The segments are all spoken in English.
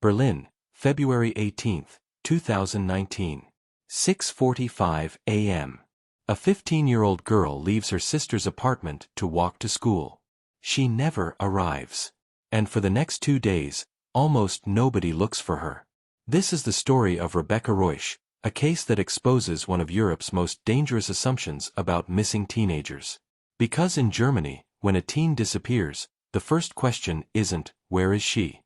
Berlin, February 18, 2019. 6:45 a.m. A 15-year-old girl leaves her sister's apartment to walk to school. She never arrives. And for the next 2 days, almost nobody looks for her. This is the story of Rebecca Reusch, a case that exposes one of Europe's most dangerous assumptions about missing teenagers. Because in Germany, when a teen disappears, the first question isn't, "Where is she?"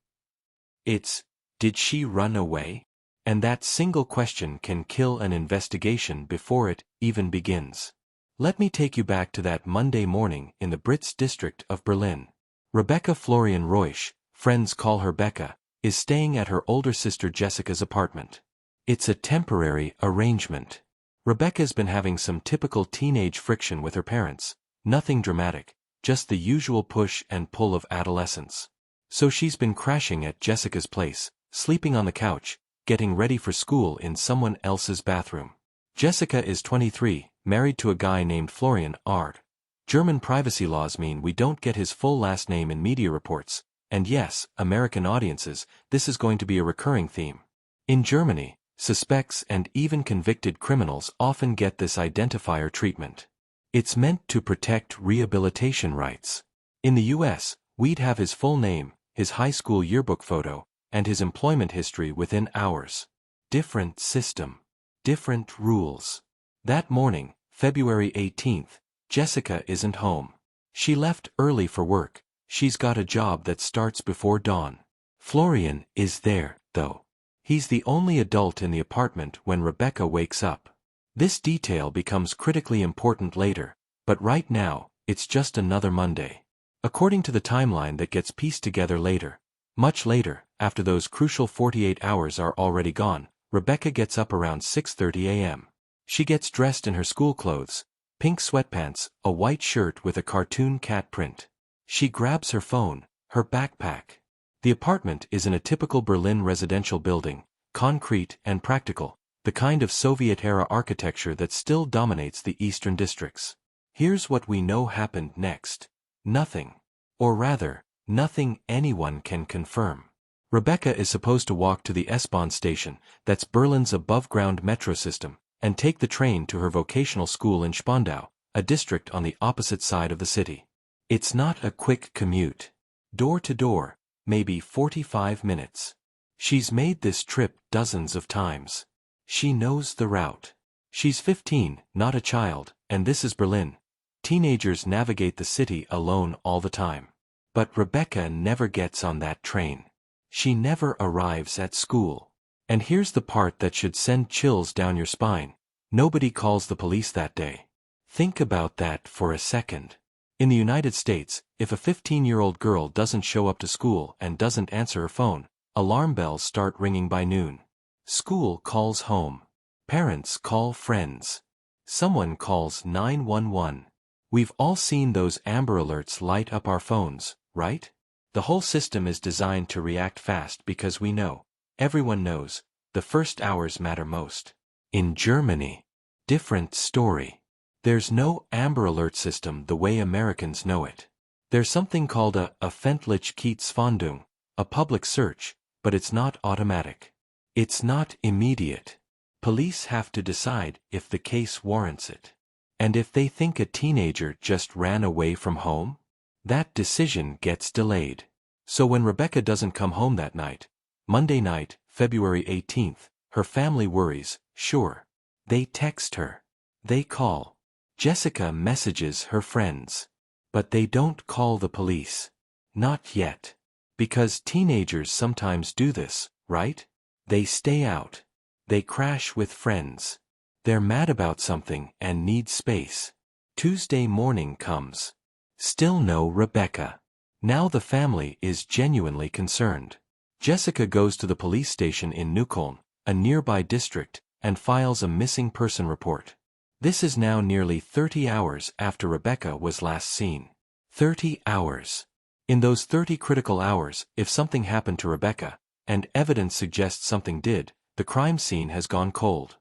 It's, "Did she run away?" And that single question can kill an investigation before it even begins. Let me take you back to that Monday morning in the Brits district of Berlin. Rebecca Florian Reusch, friends call her Becca, is staying at her older sister Jessica's apartment. It's a temporary arrangement. Rebecca's been having some typical teenage friction with her parents, nothing dramatic, just the usual push and pull of adolescence. So she's been crashing at Jessica's place, sleeping on the couch, getting ready for school in someone else's bathroom. Jessica is 23, married to a guy named Florian Ard. German privacy laws mean we don't get his full last name in media reports, and yes, American audiences, this is going to be a recurring theme. In Germany, suspects and even convicted criminals often get this identifier treatment. It's meant to protect rehabilitation rights. In the US, we'd have his full name, his high school yearbook photo, and his employment history within hours. Different system. Different rules. That morning, February 18th, Jessica isn't home. She left early for work. She's got a job that starts before dawn. Florian is there, though. He's the only adult in the apartment when Rebecca wakes up. This detail becomes critically important later, but right now, it's just another Monday. According to the timeline that gets pieced together later, much later, after those crucial 48 hours are already gone, Rebecca gets up around 6:30 a.m. She gets dressed in her school clothes, pink sweatpants, a white shirt with a cartoon cat print. She grabs her phone, her backpack. The apartment is in a typical Berlin residential building, concrete and practical, the kind of Soviet-era architecture that still dominates the eastern districts. Here's what we know happened next. Nothing. Or rather, nothing anyone can confirm. Rebecca is supposed to walk to the S-Bahn station, that's Berlin's above-ground metro system, and take the train to her vocational school in Spandau, a district on the opposite side of the city. It's not a quick commute. Door to door, maybe 45 minutes. She's made this trip dozens of times. She knows the route. She's 15, not a child, and this is Berlin. Teenagers navigate the city alone all the time. But Rebecca never gets on that train. She never arrives at school. And here's the part that should send chills down your spine. Nobody calls the police that day. Think about that for a second. In the United States, if a 15-year-old girl doesn't show up to school and doesn't answer her phone, alarm bells start ringing by noon. School calls home. Parents call friends. Someone calls 911. We've all seen those Amber Alerts light up our phones, right? The whole system is designed to react fast because we know, everyone knows, the first hours matter most. In Germany, different story. There's no Amber Alert system the way Americans know it. There's something called a Öffentlichkeitsfahndung, a public search, but it's not automatic. It's not immediate. Police have to decide if the case warrants it. And if they think a teenager just ran away from home, that decision gets delayed. So when Rebecca doesn't come home that night, Monday night, February 18th, her family worries, sure. They text her. They call. Jessica messages her friends. But they don't call the police. Not yet. Because teenagers sometimes do this, right? They stay out. They crash with friends. They're mad about something and need space. Tuesday morning comes. Still no Rebecca. Now the family is genuinely concerned. Jessica goes to the police station in Neukölln, a nearby district, and files a missing person report. This is now nearly 30 hours after Rebecca was last seen. 30 hours. In those 30 critical hours, if something happened to Rebecca, and evidence suggests something did, the crime scene has gone cold.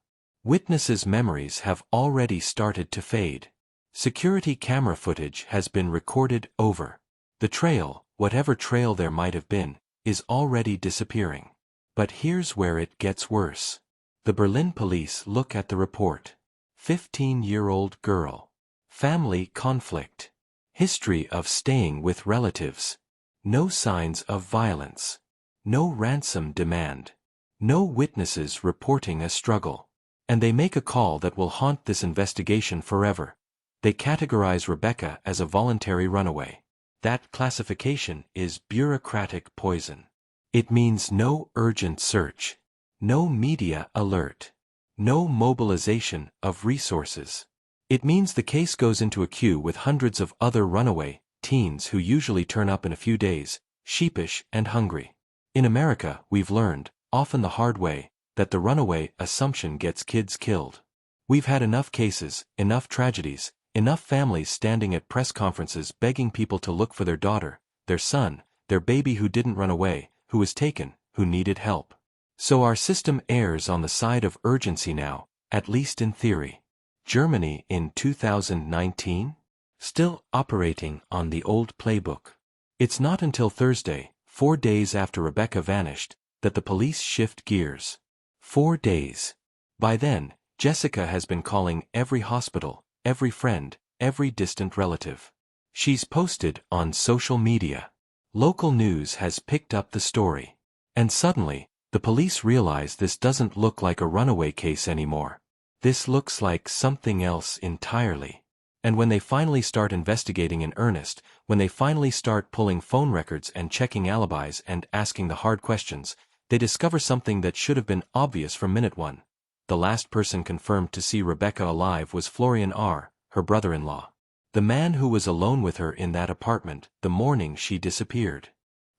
Witnesses' memories have already started to fade. Security camera footage has been recorded over. The trail, whatever trail there might have been, is already disappearing. But here's where it gets worse. The Berlin police look at the report. 15-year-old girl. Family conflict. History of staying with relatives. No signs of violence. No ransom demand. No witnesses reporting a struggle. And they make a call that will haunt this investigation forever. They categorize Rebecca as a voluntary runaway. That classification is bureaucratic poison. It means no urgent search. No media alert. No mobilization of resources. It means the case goes into a queue with hundreds of other runaway teens who usually turn up in a few days, sheepish and hungry. In America, we've learned, often the hard way, that the runaway assumption gets kids killed. We've had enough cases, enough tragedies, enough families standing at press conferences begging people to look for their daughter, their son, their baby who didn't run away, who was taken, who needed help. So our system errs on the side of urgency now, at least in theory. Germany in 2019? Still operating on the old playbook. It's not until Thursday, 4 days after Rebecca vanished, that the police shift gears. 4 days. By then, Jessica has been calling every hospital, every friend, every distant relative. She's posted on social media. Local news has picked up the story. And suddenly, the police realize this doesn't look like a runaway case anymore. This looks like something else entirely. And when they finally start investigating in earnest, when they finally start pulling phone records and checking alibis and asking the hard questions, they discover something that should have been obvious from minute one. The last person confirmed to see Rebecca alive was Florian R., her brother-in-law. The man who was alone with her in that apartment the morning she disappeared.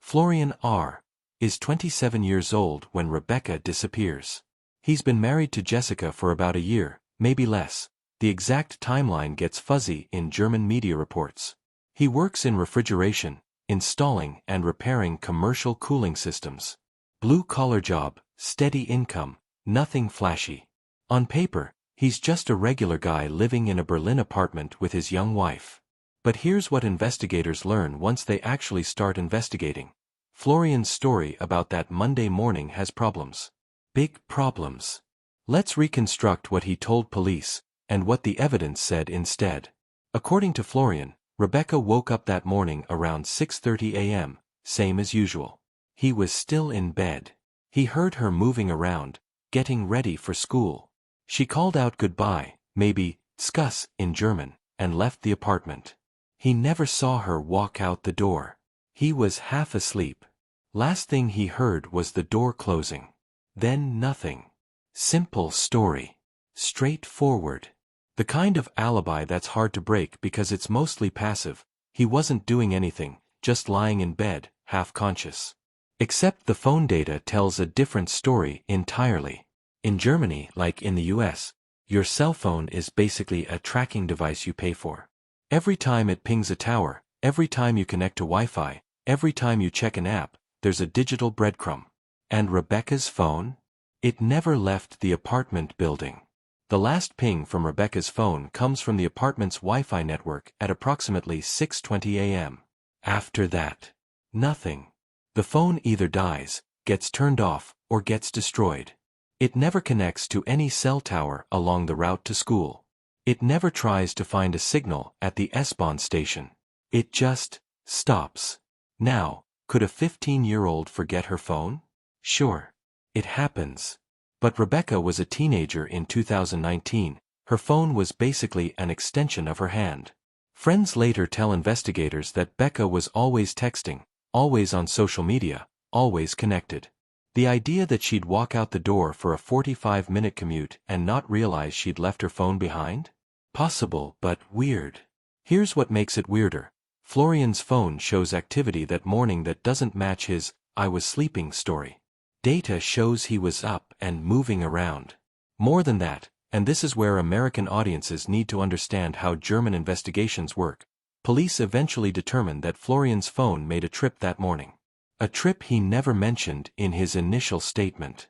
Florian R. is 27 years old when Rebecca disappears. He's been married to Jessica for about a year, maybe less. The exact timeline gets fuzzy in German media reports. He works in refrigeration, installing and repairing commercial cooling systems. Blue-collar job, steady income, nothing flashy. On paper, he's just a regular guy living in a Berlin apartment with his young wife. But here's what investigators learn once they actually start investigating. Florian's story about that Monday morning has problems. Big problems. Let's reconstruct what he told police, and what the evidence said instead. According to Florian, Rebecca woke up that morning around 6:30 a.m., same as usual. He was still in bed. He heard her moving around, getting ready for school. She called out goodbye, maybe, "Scuss" in German, and left the apartment. He never saw her walk out the door. He was half asleep. Last thing he heard was the door closing. Then nothing. Simple story. Straightforward. The kind of alibi that's hard to break because it's mostly passive. He wasn't doing anything, just lying in bed, half-conscious. Except the phone data tells a different story entirely. In Germany, like in the US, your cell phone is basically a tracking device you pay for. Every time it pings a tower, every time you connect to Wi-Fi, every time you check an app, there's a digital breadcrumb. And Rebecca's phone? It never left the apartment building. The last ping from Rebecca's phone comes from the apartment's Wi-Fi network at approximately 6:20 a.m. After that, nothing. The phone either dies, gets turned off, or gets destroyed. It never connects to any cell tower along the route to school. It never tries to find a signal at the S-Bahn station. It just stops. Now, could a 15-year-old forget her phone? Sure. It happens. But Rebecca was a teenager in 2019. Her phone was basically an extension of her hand. Friends later tell investigators that Becca was always texting, always on social media, always connected. The idea that she'd walk out the door for a 45-minute commute and not realize she'd left her phone behind? Possible, but weird. Here's what makes it weirder. Florian's phone shows activity that morning that doesn't match his "I was sleeping" story. Data shows he was up and moving around. More than that, and this is where American audiences need to understand how German investigations work, police eventually determined that Florian's phone made a trip that morning. A trip he never mentioned in his initial statement.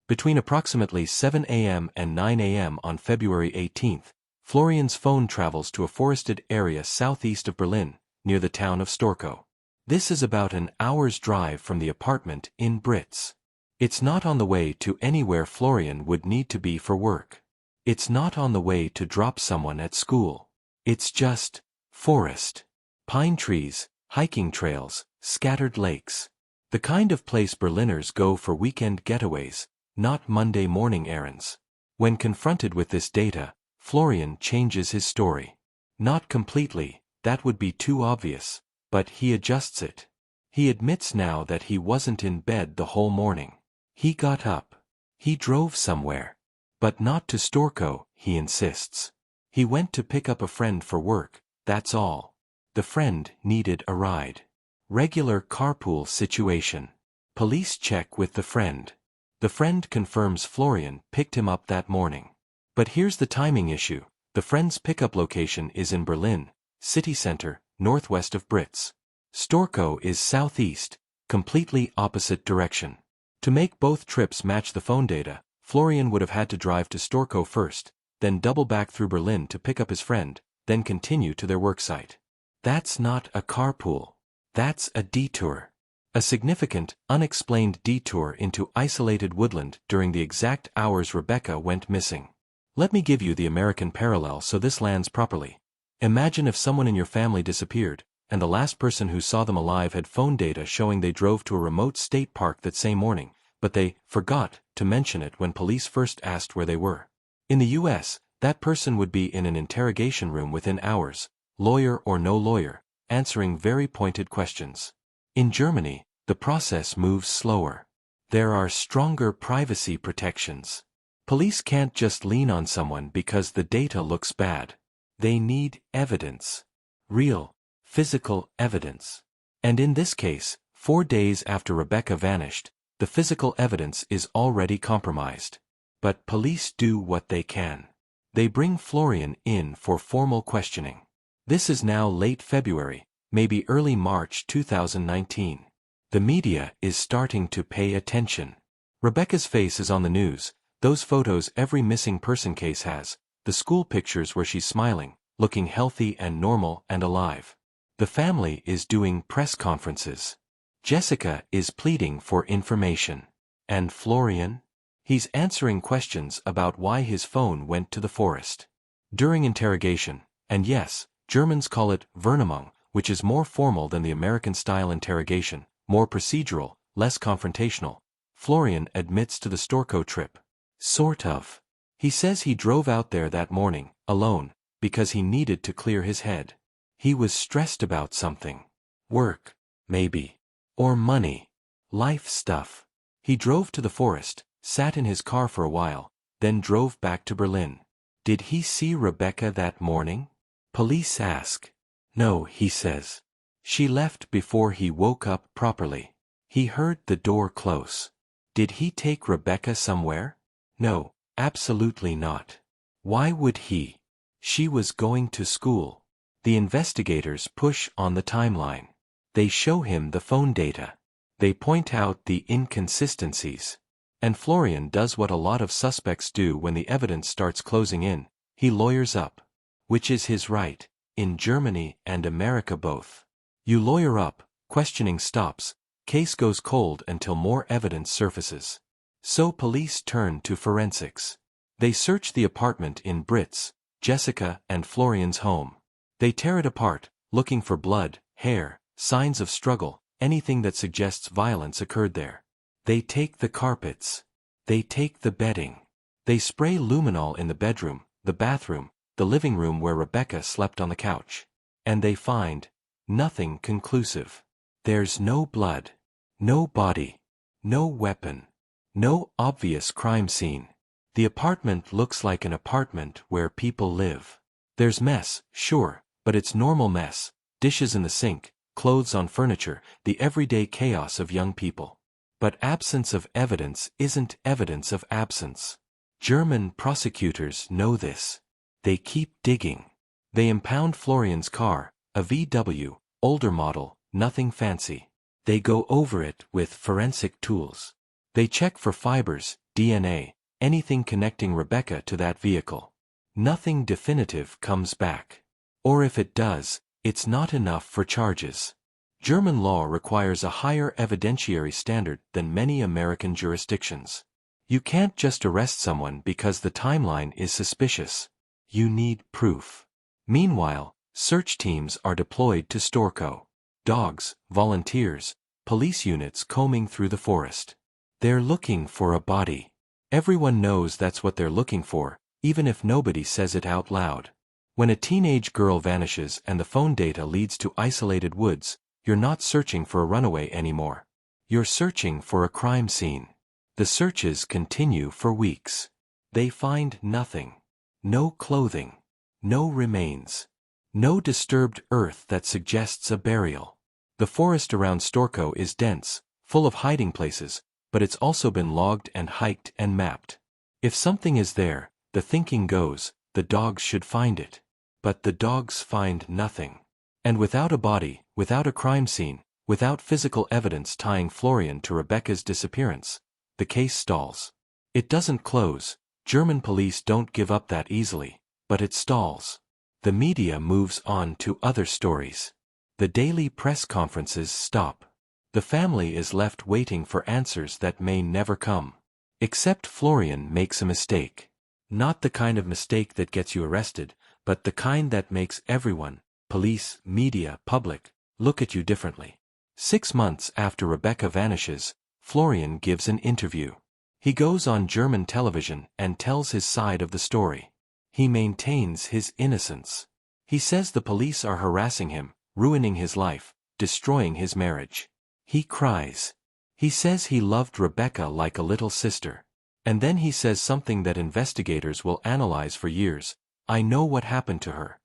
Between approximately 7 a.m. and 9 a.m. on February 18th, Florian's phone travels to a forested area southeast of Berlin, near the town of Storkow. This is about an hour's drive from the apartment in Britz. It's not on the way to anywhere Florian would need to be for work. It's not on the way to drop someone at school. It's just forest. Pine trees, hiking trails, scattered lakes. The kind of place Berliners go for weekend getaways, not Monday morning errands. When confronted with this data, Florian changes his story. Not completely, that would be too obvious, but he adjusts it. He admits now that he wasn't in bed the whole morning. He got up. He drove somewhere. But not to Storkow, he insists. He went to pick up a friend for work, that's all. The friend needed a ride. Regular carpool situation. Police check with the friend. The friend confirms Florian picked him up that morning. But here's the timing issue. The friend's pickup location is in Berlin, city center, northwest of Brits. Storkow is southeast, completely opposite direction. To make both trips match the phone data, Florian would have had to drive to Storkow first, then double back through Berlin to pick up his friend, then continue to their worksite. That's not a carpool. That's a detour. A significant, unexplained detour into isolated woodland during the exact hours Rebecca went missing. Let me give you the American parallel so this lands properly. Imagine if someone in your family disappeared, and the last person who saw them alive had phone data showing they drove to a remote state park that same morning, but they forgot to mention it when police first asked where they were. In the US, that person would be in an interrogation room within hours, lawyer or no lawyer, answering very pointed questions. In Germany, the process moves slower. There are stronger privacy protections. Police can't just lean on someone because the data looks bad. They need evidence. Real, physical evidence. And in this case, 4 days after Rebecca vanished, the physical evidence is already compromised. But police do what they can. They bring Florian in for formal questioning. This is now late February, maybe early March 2019. The media is starting to pay attention. Rebecca's face is on the news, those photos every missing person case has, the school pictures where she's smiling, looking healthy and normal and alive. The family is doing press conferences. Jessica is pleading for information. And Florian? He's answering questions about why his phone went to the forest. During interrogation, and yes, Germans call it Vernehmung, which is more formal than the American-style interrogation, more procedural, less confrontational, Florian admits to the Storkow trip. Sort of. He says he drove out there that morning, alone, because he needed to clear his head. He was stressed about something. Work, maybe. Or money. Life stuff. He drove to the forest, sat in his car for a while, then drove back to Berlin. Did he see Rebecca that morning? Police ask. No, he says. She left before he woke up properly. He heard the door close. Did he take Rebecca somewhere? No, absolutely not. Why would he? She was going to school. The investigators push on the timeline. They show him the phone data. They point out the inconsistencies. And Florian does what a lot of suspects do when the evidence starts closing in. He lawyers up. Which is his right, in Germany and America both. You lawyer up, questioning stops, case goes cold until more evidence surfaces. So police turn to forensics. They search the apartment in Brits, Jessica and Florian's home. They tear it apart, looking for blood, hair, signs of struggle, anything that suggests violence occurred there. They take the carpets. They take the bedding. They spray luminol in the bedroom, the bathroom, the living room where Rebecca slept on the couch. And they find nothing conclusive. There's no blood, no body, no weapon, no obvious crime scene. The apartment looks like an apartment where people live. There's mess, sure, but it's normal mess, dishes in the sink, clothes on furniture, the everyday chaos of young people. But absence of evidence isn't evidence of absence. German prosecutors know this. They keep digging. They impound Florian's car, a VW, older model, nothing fancy. They go over it with forensic tools. They check for fibers, DNA, anything connecting Rebecca to that vehicle. Nothing definitive comes back. Or if it does, it's not enough for charges. German law requires a higher evidentiary standard than many American jurisdictions. You can't just arrest someone because the timeline is suspicious. You need proof. Meanwhile, search teams are deployed to Storkow. Dogs, volunteers, police units combing through the forest. They're looking for a body. Everyone knows that's what they're looking for, even if nobody says it out loud. When a teenage girl vanishes and the phone data leads to isolated woods, you're not searching for a runaway anymore. You're searching for a crime scene. The searches continue for weeks. They find nothing. No clothing. No remains. No disturbed earth that suggests a burial. The forest around Storkow is dense, full of hiding places, but it's also been logged and hiked and mapped. If something is there, the thinking goes, the dogs should find it. But the dogs find nothing. And without a body, without a crime scene, without physical evidence tying Florian to Rebecca's disappearance, the case stalls. It doesn't close. German police don't give up that easily, but it stalls. The media moves on to other stories. The daily press conferences stop. The family is left waiting for answers that may never come. Except Florian makes a mistake. Not the kind of mistake that gets you arrested, but the kind that makes everyone, police, media, public, look at you differently. 6 months after Rebecca vanishes, Florian gives an interview. He goes on German television and tells his side of the story. He maintains his innocence. He says the police are harassing him, ruining his life, destroying his marriage. He cries. He says he loved Rebecca like a little sister. And then he says something that investigators will analyze for years. I know what happened to her.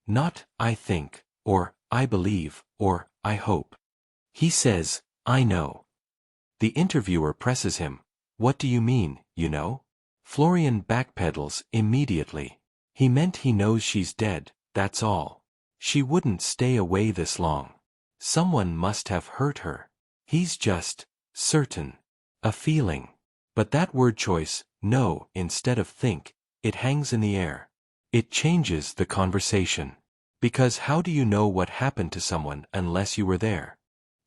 Not, I think, or, I believe, or, I hope. He says, I know. The interviewer presses him. What do you mean, you know? Florian backpedals immediately. He meant he knows she's dead, that's all. She wouldn't stay away this long. Someone must have hurt her. He's just certain. A feeling. But that word choice, know instead of think, it hangs in the air. It changes the conversation. Because how do you know what happened to someone unless you were there?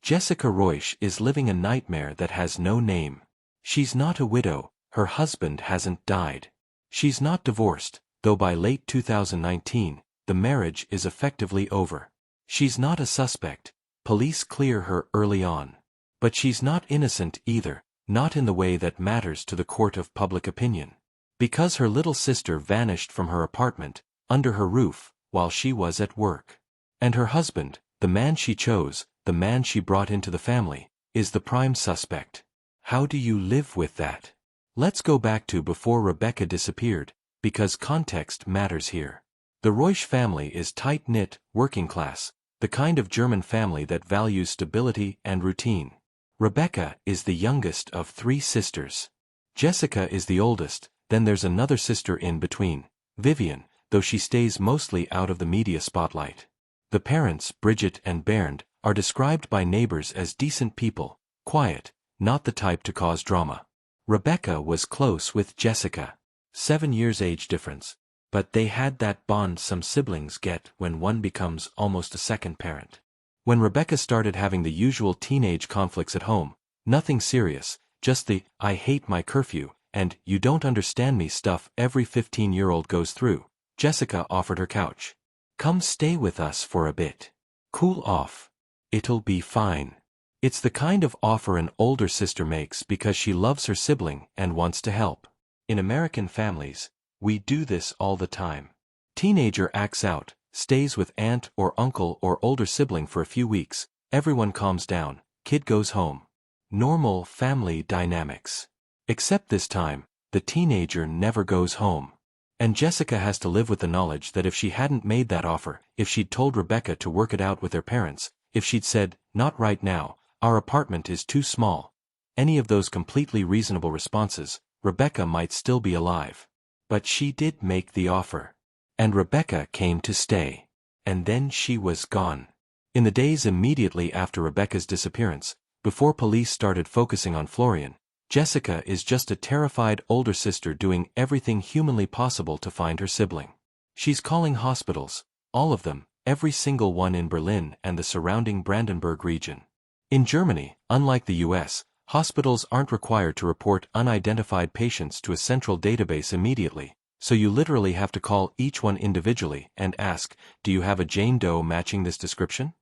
Rebecca Reusch is living a nightmare that has no name. She's not a widow, her husband hasn't died. She's not divorced, though by late 2019, the marriage is effectively over. She's not a suspect, police clear her early on. But she's not innocent either, not in the way that matters to the court of public opinion. Because her little sister vanished from her apartment, under her roof, while she was at work. And her husband, the man she chose, the man she brought into the family, is the prime suspect. How do you live with that? Let's go back to before Rebecca disappeared, because context matters here. The Reusch family is tight-knit, working class, the kind of German family that values stability and routine. Rebecca is the youngest of 3 sisters. Jessica is the oldest, then there's another sister in between, Vivian, though she stays mostly out of the media spotlight. The parents, Bridget and Bernd, are described by neighbors as decent people, quiet, not the type to cause drama. Rebecca was close with Jessica. 7 years age difference. But they had that bond some siblings get when one becomes almost a second parent. When Rebecca started having the usual teenage conflicts at home, nothing serious, just the, I hate my curfew, and you don't understand me stuff every 15-year-old goes through, Jessica offered her couch. Come stay with us for a bit. Cool off. It'll be fine. It's the kind of offer an older sister makes because she loves her sibling and wants to help. In American families, we do this all the time. Teenager acts out, stays with aunt or uncle or older sibling for a few weeks, everyone calms down, kid goes home. Normal family dynamics. Except this time, the teenager never goes home. And Jessica has to live with the knowledge that if she hadn't made that offer, if she'd told Rebecca to work it out with their parents, if she'd said, not right now, our apartment is too small, any of those completely reasonable responses, Rebecca might still be alive. But she did make the offer. And Rebecca came to stay. And then she was gone. In the days immediately after Rebecca's disappearance, before police started focusing on Florian, Jessica is just a terrified older sister doing everything humanly possible to find her sibling. She's calling hospitals, all of them, every single one in Berlin and the surrounding Brandenburg region. In Germany, unlike the US, hospitals aren't required to report unidentified patients to a central database immediately, so you literally have to call each one individually and ask, "Do you have a Jane Doe matching this description?"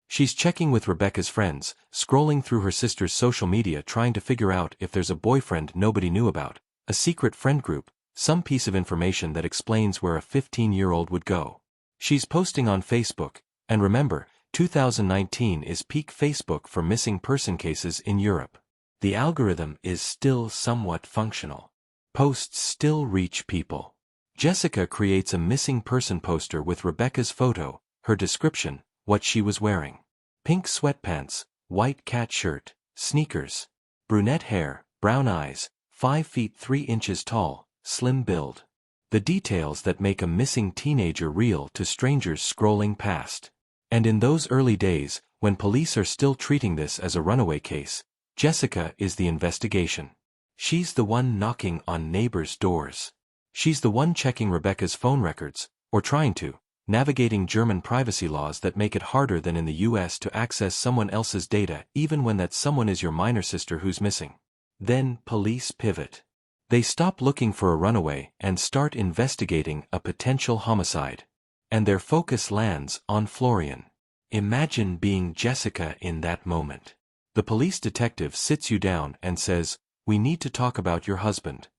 She's checking with Rebecca's friends, scrolling through her sister's social media trying to figure out if there's a boyfriend nobody knew about, a secret friend group, some piece of information that explains where a 15-year-old would go. She's posting on Facebook, and remember, 2019 is peak Facebook for missing person cases in Europe. The algorithm is still somewhat functional. Posts still reach people. Jessica creates a missing person poster with Rebecca's photo, her description, what she was wearing. Pink sweatpants, white cat shirt, sneakers. Brunette hair, brown eyes, 5 feet 3 inches tall, slim build. The details that make a missing teenager real to strangers scrolling past. And in those early days, when police are still treating this as a runaway case, Jessica is the investigation. She's the one knocking on neighbors' doors. She's the one checking Rebecca's phone records, or trying to, navigating German privacy laws that make it harder than in the US to access someone else's data even when that someone is your minor sister who's missing. Then police pivot. They stop looking for a runaway and start investigating a potential homicide. And their focus lands on Florian. Imagine being Jessica in that moment. The police detective sits you down and says, "We need to talk about your husband."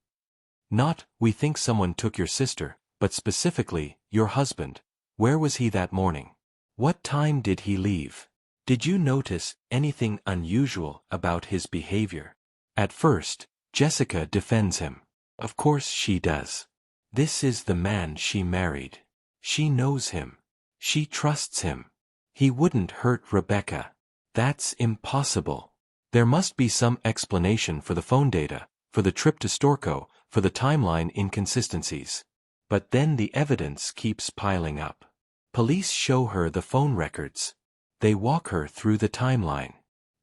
Not, "We think someone took your sister," but specifically, "Your husband. Where was he that morning? What time did he leave? Did you notice anything unusual about his behavior?" At first, Jessica defends him. Of course she does. This is the man she married. She knows him. She trusts him. He wouldn't hurt Rebecca. That's impossible. There must be some explanation for the phone data, for the trip to Storkow, for the timeline inconsistencies. But then the evidence keeps piling up. Police show her the phone records. They walk her through the timeline.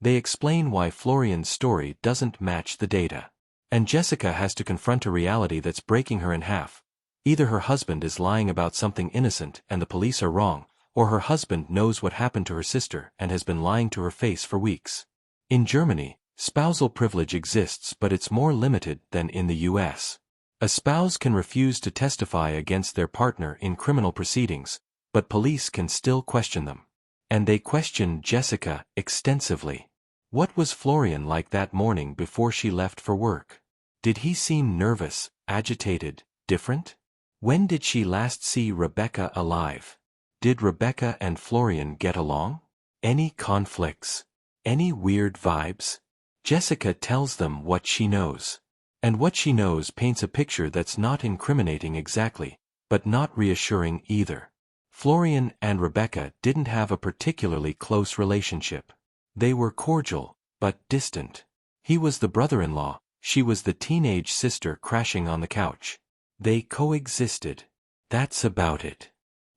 They explain why Florian's story doesn't match the data. And Jessica has to confront a reality that's breaking her in half. Either her husband is lying about something innocent and the police are wrong, or her husband knows what happened to her sister and has been lying to her face for weeks. In Germany, spousal privilege exists, but it's more limited than in the US. A spouse can refuse to testify against their partner in criminal proceedings, but police can still question them. And they question Jessica extensively. What was Florian like that morning before she left for work? Did he seem nervous, agitated, different? When did she last see Rebecca alive? Did Rebecca and Florian get along? Any conflicts? Any weird vibes? Jessica tells them what she knows. And what she knows paints a picture that's not incriminating exactly, but not reassuring either. Florian and Rebecca didn't have a particularly close relationship. They were cordial, but distant. He was the brother-in-law, she was the teenage sister crashing on the couch. They coexisted. That's about it.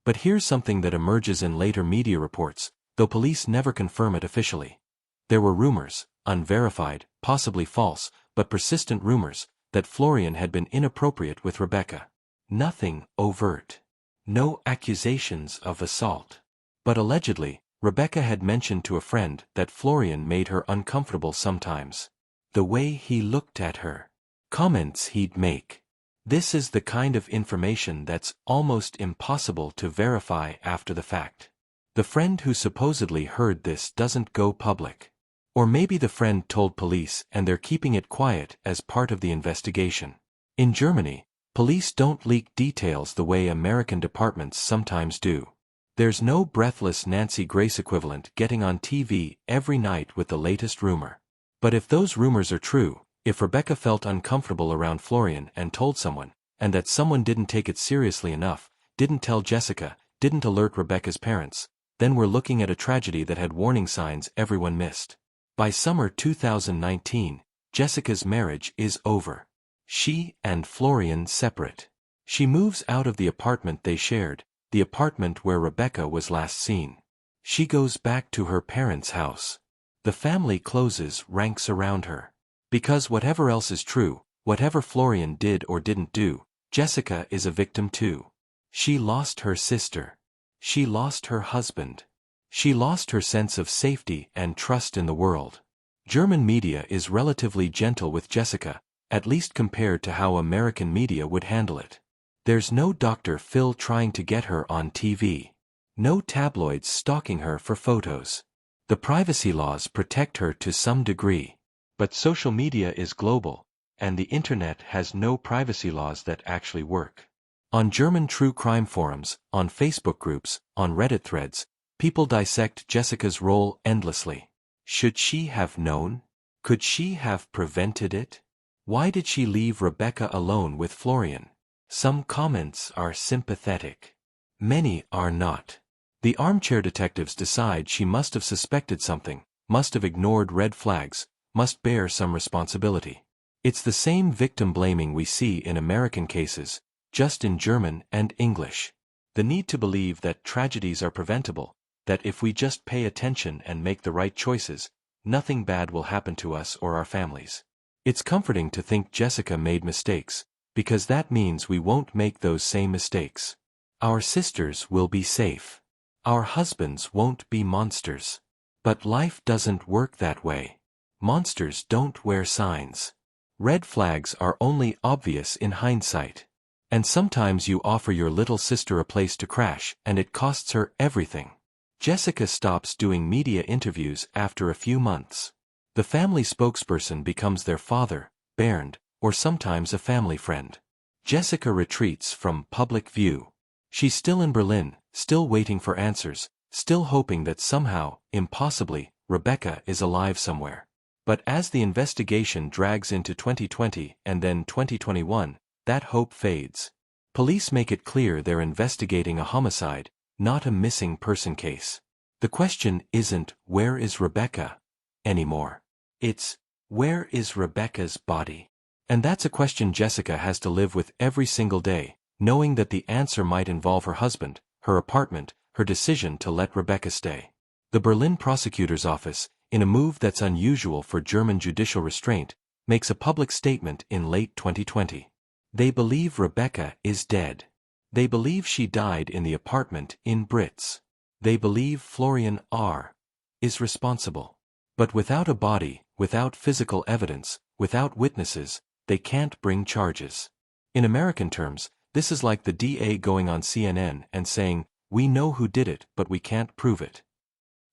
But here's something that emerges in later media reports, though police never confirm it officially. There were rumors, unverified, possibly false, but persistent rumors, that Florian had been inappropriate with Rebecca. Nothing overt. No accusations of assault. But allegedly, Rebecca had mentioned to a friend that Florian made her uncomfortable sometimes. The way he looked at her. Comments he'd make. This is the kind of information that's almost impossible to verify after the fact. The friend who supposedly heard this doesn't go public. Or maybe the friend told police and they're keeping it quiet as part of the investigation. In Germany, police don't leak details the way American departments sometimes do. There's no breathless Nancy Grace equivalent getting on TV every night with the latest rumor. But if those rumors are true, if Rebecca felt uncomfortable around Florian and told someone, and that someone didn't take it seriously enough, didn't tell Jessica, didn't alert Rebecca's parents, then we're looking at a tragedy that had warning signs everyone missed. By summer 2019, Jessica's marriage is over. She and Florian separate. She moves out of the apartment they shared, the apartment where Rebecca was last seen. She goes back to her parents' house. The family closes ranks around her. Because whatever else is true, whatever Florian did or didn't do, Jessica is a victim too. She lost her sister. She lost her husband. She lost her sense of safety and trust in the world. German media is relatively gentle with Jessica, at least compared to how American media would handle it. There's no Dr. Phil trying to get her on TV. No tabloids stalking her for photos. The privacy laws protect her to some degree. But social media is global, and the internet has no privacy laws that actually work. On German true crime forums, on Facebook groups, on Reddit threads, people dissect Jessica's role endlessly. Should she have known? Could she have prevented it? Why did she leave Rebecca alone with Florian? Some comments are sympathetic. Many are not. The armchair detectives decide she must have suspected something, must have ignored red flags, must bear some responsibility. It's the same victim blaming we see in American cases, just in German and English. The need to believe that tragedies are preventable, that if we just pay attention and make the right choices, nothing bad will happen to us or our families. It's comforting to think Jessica made mistakes, because that means we won't make those same mistakes. Our sisters will be safe. Our husbands won't be monsters. But life doesn't work that way. Monsters don't wear signs. Red flags are only obvious in hindsight. And sometimes you offer your little sister a place to crash, and it costs her everything. Jessica stops doing media interviews after a few months. The family spokesperson becomes their father, Bernd, or sometimes a family friend. Jessica retreats from public view. She's still in Berlin, still waiting for answers, still hoping that somehow, impossibly, Rebecca is alive somewhere. But as the investigation drags into 2020 and then 2021, that hope fades. Police make it clear they're investigating a homicide, not a missing person case. The question isn't, where is Rebecca? Anymore. It's, where is Rebecca's body? And that's a question Jessica has to live with every single day, knowing that the answer might involve her husband, her apartment, her decision to let Rebecca stay. The Berlin prosecutor's office, in a move that's unusual for German judicial restraint, makes a public statement in late 2020. They believe Rebecca is dead. They believe she died in the apartment in Brits. They believe Florian R. is responsible. But without a body, without physical evidence, without witnesses, they can't bring charges. In American terms, this is like the DA going on CNN and saying, "We know who did it, but we can't prove it."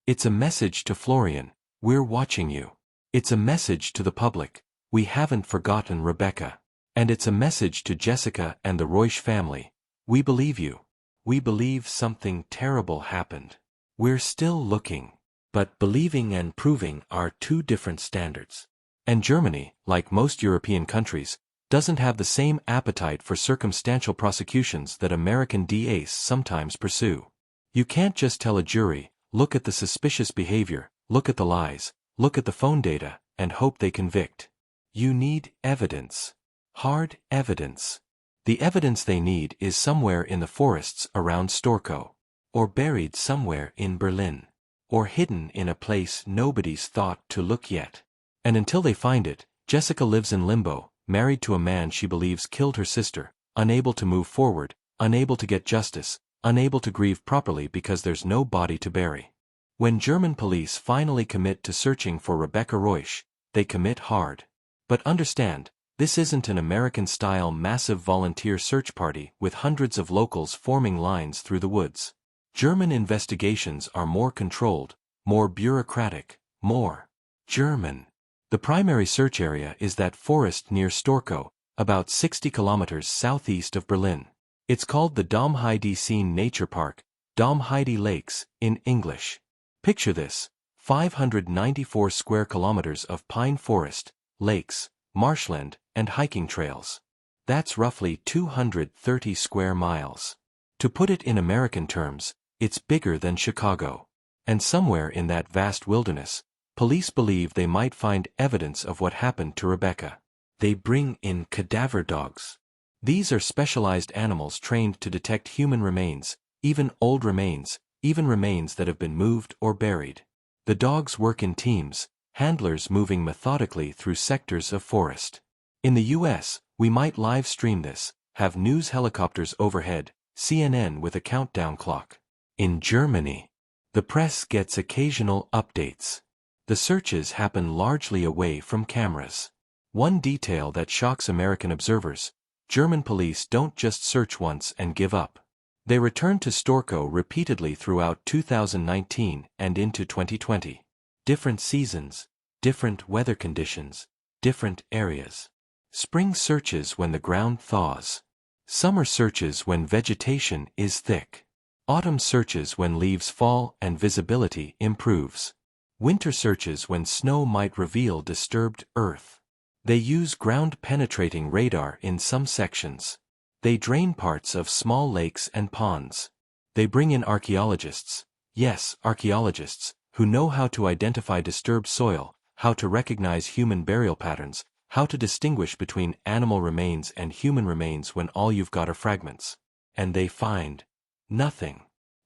It's a message to Florian, "We're watching you." It's a message to the public, "We haven't forgotten Rebecca." And it's a message to Jessica and the Reusch family, "We believe you. We believe something terrible happened. We're still looking." But believing and proving are two different standards. And Germany, like most European countries, doesn't have the same appetite for circumstantial prosecutions that American DAs sometimes pursue. You can't just tell a jury, "Look at the suspicious behavior, look at the lies, look at the phone data," and hope they convict. You need evidence. Hard evidence. The evidence they need is somewhere in the forests around Storkow, or buried somewhere in Berlin, or hidden in a place nobody's thought to look yet. And until they find it, Jessica lives in limbo, married to a man she believes killed her sister, unable to move forward, unable to get justice, unable to grieve properly because there's no body to bury. When German police finally commit to searching for Rebecca Reusch, they commit hard. But understand, this isn't an American-style massive volunteer search party with hundreds of locals forming lines through the woods. German investigations are more controlled, more bureaucratic, more German. The primary search area is that forest near Storkow, about 60 kilometers southeast of Berlin. It's called the Domheide-Seen Nature Park, Domheide Lakes, in English. Picture this, 594 square kilometers of pine forest, lakes, marshland, and hiking trails. That's roughly 230 square miles. To put it in American terms, it's bigger than Chicago. And somewhere in that vast wilderness, police believe they might find evidence of what happened to Rebecca. They bring in cadaver dogs. These are specialized animals trained to detect human remains, even old remains, even remains that have been moved or buried. The dogs work in teams, handlers moving methodically through sectors of forest. In the US, we might live stream this, have news helicopters overhead, CNN with a countdown clock. In Germany, the press gets occasional updates. The searches happen largely away from cameras. One detail that shocks American observers: German police don't just search once and give up. They return to Storkow repeatedly throughout 2019 and into 2020. Different seasons, different weather conditions, different areas. Spring searches when the ground thaws. Summer searches when vegetation is thick. Autumn searches when leaves fall and visibility improves. Winter searches when snow might reveal disturbed earth. They use ground-penetrating radar in some sections. They drain parts of small lakes and ponds. They bring in archaeologists, yes, archaeologists, who know how to identify disturbed soil, how to recognize human burial patterns, how to distinguish between animal remains and human remains when all you've got are fragments. And they find nothing.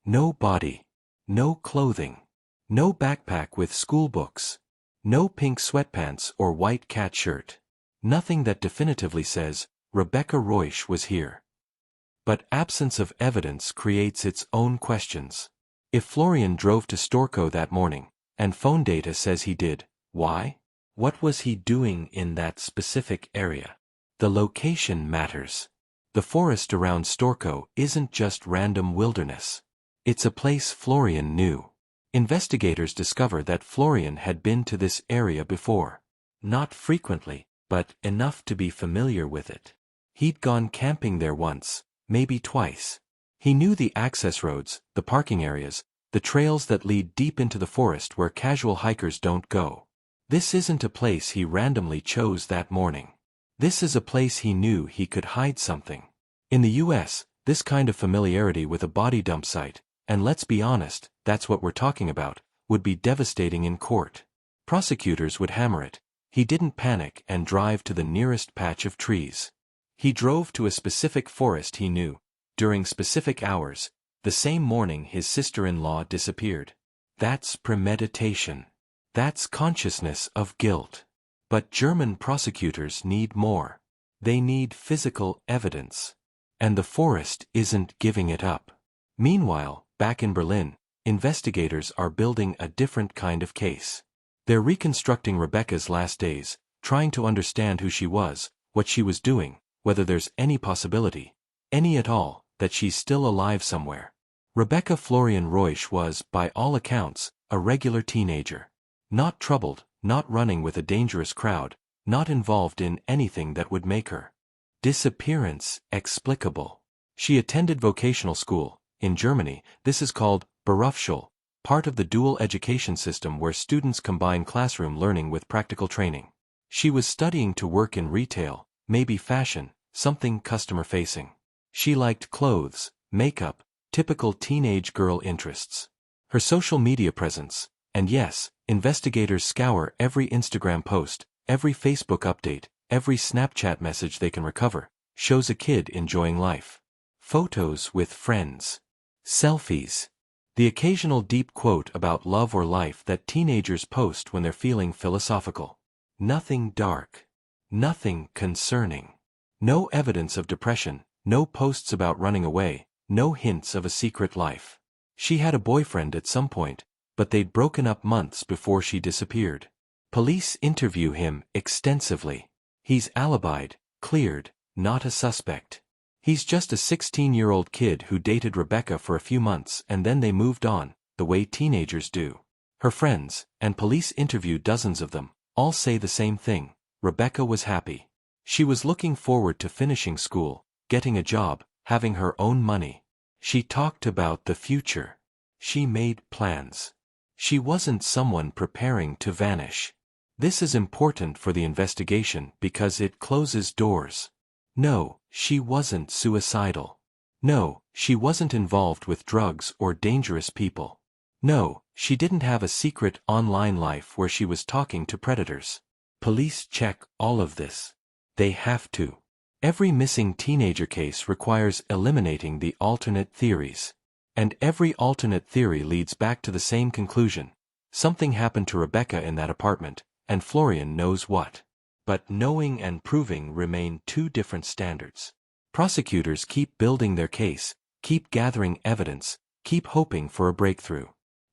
No body. No clothing. No backpack with school books. No pink sweatpants or white cat shirt. Nothing that definitively says, Rebecca Reusch was here. But absence of evidence creates its own questions. If Florian drove to Storkow that morning, and phone data says he did, why? What was he doing in that specific area? The location matters. The forest around Storkow isn't just random wilderness. It's a place Florian knew. Investigators discover that Florian had been to this area before. Not frequently, but enough to be familiar with it. He'd gone camping there once, maybe twice. He knew the access roads, the parking areas, the trails that lead deep into the forest where casual hikers don't go. This isn't a place he randomly chose that morning. This is a place he knew he could hide something. In the US, this kind of familiarity with a body dump site, and let's be honest, that's what we're talking about, would be devastating in court. Prosecutors would hammer it. He didn't panic and drive to the nearest patch of trees. He drove to a specific forest he knew, during specific hours, the same morning his sister-in-law disappeared. That's premeditation. That's consciousness of guilt. But German prosecutors need more. They need physical evidence. And the forest isn't giving it up. Meanwhile, back in Berlin, investigators are building a different kind of case. They're reconstructing Rebecca's last days, trying to understand who she was, what she was doing, whether there's any possibility, any at all, that she's still alive somewhere. Rebecca Florian Reusch was, by all accounts, a regular teenager. Not troubled, not running with a dangerous crowd, not involved in anything that would make her disappearance explicable. She attended vocational school. In Germany, this is called Berufsschule, part of the dual education system where students combine classroom learning with practical training. She was studying to work in retail, maybe fashion, something customer-facing. She liked clothes, makeup, typical teenage girl interests. Her social media presence, and yes, investigators scour every Instagram post, every Facebook update, every Snapchat message they can recover, shows a kid enjoying life. Photos with friends. Selfies. The occasional deep quote about love or life that teenagers post when they're feeling philosophical. Nothing dark. Nothing concerning. No evidence of depression, no posts about running away, no hints of a secret life. She had a boyfriend at some point, but they'd broken up months before she disappeared. Police interview him extensively. He's alibied, cleared, not a suspect. He's just a 16-year-old kid who dated Rebecca for a few months and then they moved on, the way teenagers do. Her friends, and police interviewed dozens of them, all say the same thing: Rebecca was happy. She was looking forward to finishing school, getting a job, having her own money. She talked about the future. She made plans. She wasn't someone preparing to vanish. This is important for the investigation because it closes doors. No, she wasn't suicidal. No, she wasn't involved with drugs or dangerous people. No, she didn't have a secret online life where she was talking to predators. Police check all of this. They have to. Every missing teenager case requires eliminating the alternate theories. And every alternate theory leads back to the same conclusion. Something happened to Rebecca in that apartment, and Florian knows what. But knowing and proving remain two different standards. Prosecutors keep building their case, keep gathering evidence, keep hoping for a breakthrough.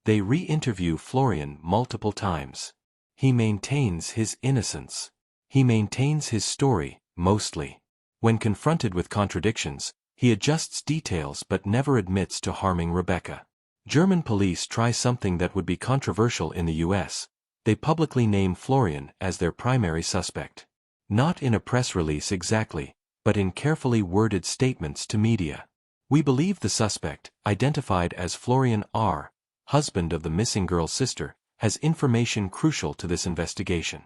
They re-interview Florian multiple times. He maintains his innocence. He maintains his story, mostly. When confronted with contradictions, he adjusts details but never admits to harming Rebecca. German police try something that would be controversial in the US. They publicly name Florian as their primary suspect. Not in a press release exactly, but in carefully worded statements to media. We believe the suspect, identified as Florian R., husband of the missing girl's sister, has information crucial to this investigation.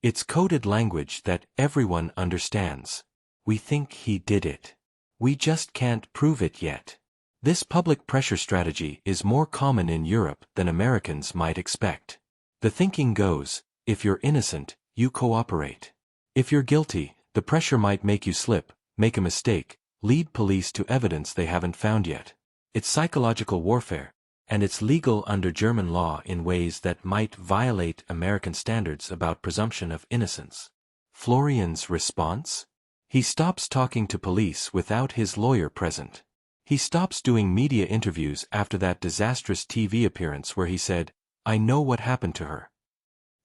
It's coded language that everyone understands. We think he did it. We just can't prove it yet. This public pressure strategy is more common in Europe than Americans might expect. The thinking goes, if you're innocent, you cooperate. If you're guilty, the pressure might make you slip, make a mistake, lead police to evidence they haven't found yet. It's psychological warfare, and it's legal under German law in ways that might violate American standards about presumption of innocence. Florian's response? He stops talking to police without his lawyer present. He stops doing media interviews after that disastrous TV appearance where he said, "I know what happened to her."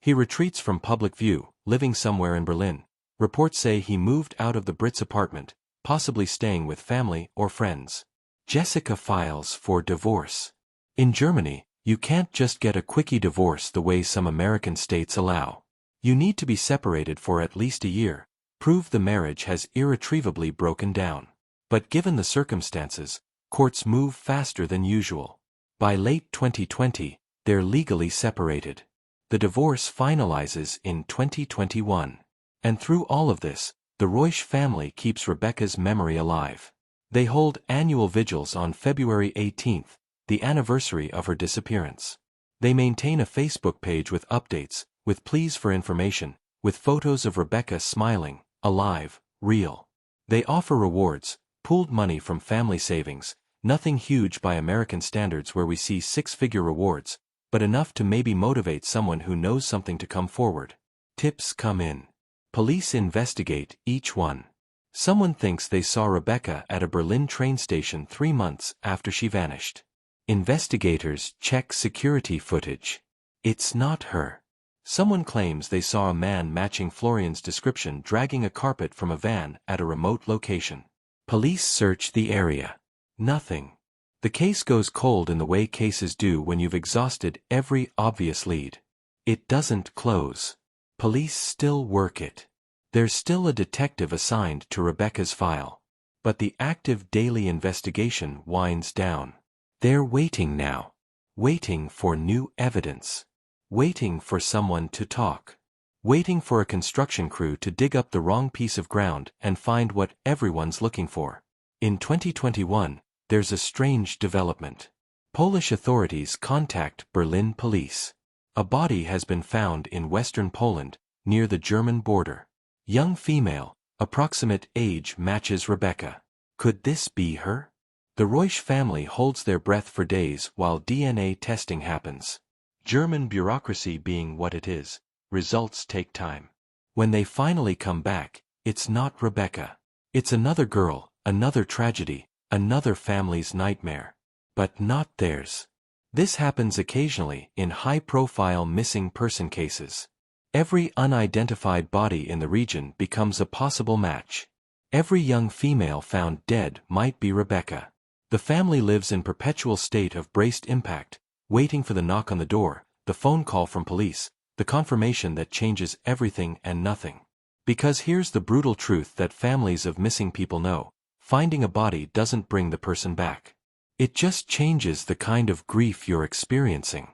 He retreats from public view, living somewhere in Berlin. Reports say he moved out of the Brits' apartment, possibly staying with family or friends. Jessica files for divorce. In Germany, you can't just get a quickie divorce the way some American states allow. You need to be separated for at least a year, prove the marriage has irretrievably broken down. But given the circumstances, courts move faster than usual. By late 2020, they're legally separated. The divorce finalizes in 2021. And through all of this, the Reusch family keeps Rebecca's memory alive. They hold annual vigils on February 18th, the anniversary of her disappearance. They maintain a Facebook page with updates, with pleas for information, with photos of Rebecca smiling, alive, real. They offer rewards, pooled money from family savings, nothing huge by American standards where we see six-figure rewards, but enough to maybe motivate someone who knows something to come forward. Tips come in. Police investigate each one. Someone thinks they saw Rebecca at a Berlin train station 3 months after she vanished. Investigators check security footage. It's not her. Someone claims they saw a man matching Florian's description dragging a carpet from a van at a remote location. Police search the area. Nothing. The case goes cold in the way cases do when you've exhausted every obvious lead. It doesn't close. Police still work it. There's still a detective assigned to Rebecca's file. But the active daily investigation winds down. They're waiting now. Waiting for new evidence. Waiting for someone to talk. Waiting for a construction crew to dig up the wrong piece of ground and find what everyone's looking for. In 2021, there's a strange development. Polish authorities contact Berlin police. A body has been found in western Poland, near the German border. Young female, approximate age matches Rebecca. Could this be her? The Reusch family holds their breath for days while DNA testing happens. German bureaucracy being what it is, results take time. When they finally come back, it's not Rebecca. It's another girl, another tragedy, another family's nightmare. But not theirs. This happens occasionally in high-profile missing person cases. Every unidentified body in the region becomes a possible match. Every young female found dead might be Rebecca. The family lives in perpetual state of braced impact, waiting for the knock on the door, the phone call from police, the confirmation that changes everything and nothing. Because here's the brutal truth that families of missing people know: finding a body doesn't bring the person back. It just changes the kind of grief you're experiencing.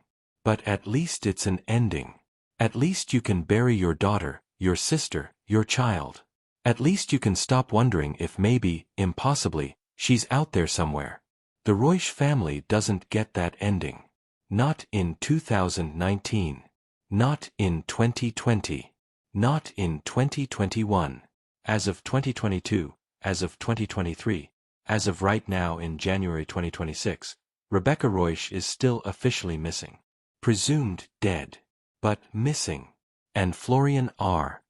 But at least it's an ending. At least you can bury your daughter, your sister, your child. At least you can stop wondering if maybe, impossibly, she's out there somewhere. The Reusch family doesn't get that ending. Not in 2019. Not in 2020. Not in 2021. As of 2022, as of 2023, as of right now in January 2026, Rebecca Reusch is still officially missing. Presumed dead. But missing. And Florian R.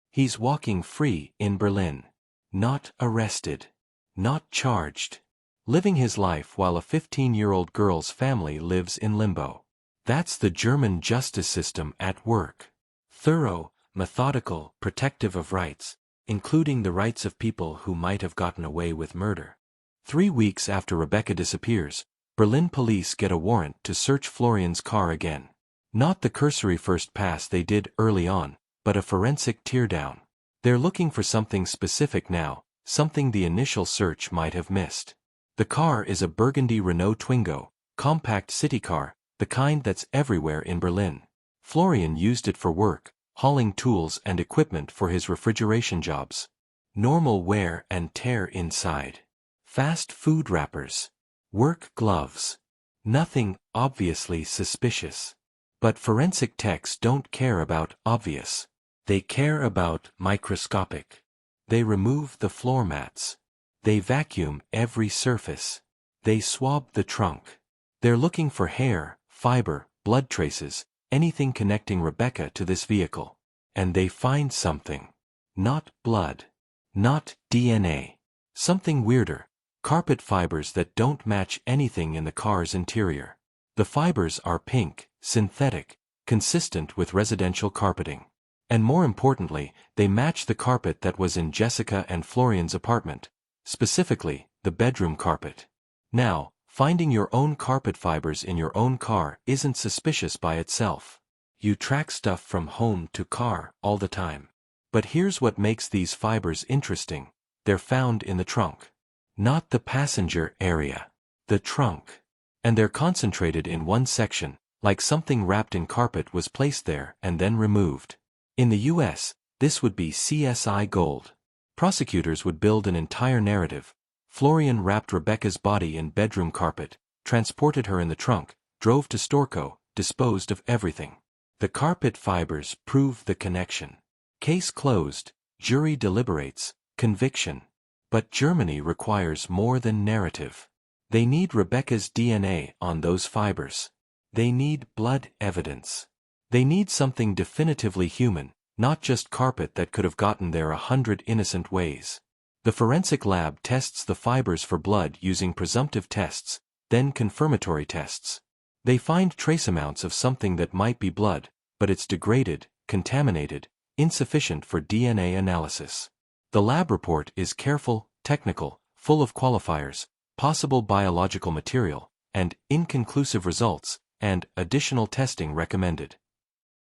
He's walking free in Berlin. Not arrested. Not charged. living his life while a 15-year-old girl's family lives in limbo. That's the German justice system at work. Thorough, methodical, protective of rights, including the rights of people who might have gotten away with murder. 3 weeks after Rebecca disappears, Berlin police get a warrant to search Florian's car again. Not the cursory first pass they did early on, but a forensic teardown. They're looking for something specific now, something the initial search might have missed. The car is a burgundy Renault Twingo, compact city car, the kind that's everywhere in Berlin. Florian used it for work, hauling tools and equipment for his refrigeration jobs. Normal wear and tear inside. Fast food wrappers. Work gloves. Nothing obviously suspicious. But forensic techs don't care about obvious. They care about microscopic. They remove the floor mats. They vacuum every surface. They swab the trunk. They're looking for hair, fiber, blood traces, anything connecting Rebecca to this vehicle. And they find something. Not blood. Not DNA. Something weirder. Carpet fibers that don't match anything in the car's interior. The fibers are pink, synthetic, consistent with residential carpeting. And more importantly, they match the carpet that was in Jessica and Florian's apartment, specifically, the bedroom carpet. Now, finding your own carpet fibers in your own car isn't suspicious by itself. You track stuff from home to car all the time. But here's what makes these fibers interesting. They're found in the trunk. Not the passenger area. The trunk. And they're concentrated in one section, like something wrapped in carpet was placed there and then removed. In the US, this would be CSI gold. Prosecutors would build an entire narrative. Florian wrapped Rebecca's body in bedroom carpet, transported her in the trunk, drove to Storkow, disposed of everything. The carpet fibers prove the connection. Case closed, jury deliberates, conviction. But Germany requires more than narrative. They need Rebecca's DNA on those fibers. They need blood evidence. They need something definitively human, not just carpet that could have gotten there 100 innocent ways. The forensic lab tests the fibers for blood using presumptive tests, then confirmatory tests. They find trace amounts of something that might be blood, but it's degraded, contaminated, insufficient for DNA analysis. The lab report is careful, technical, full of qualifiers, possible biological material, and inconclusive results, and additional testing recommended.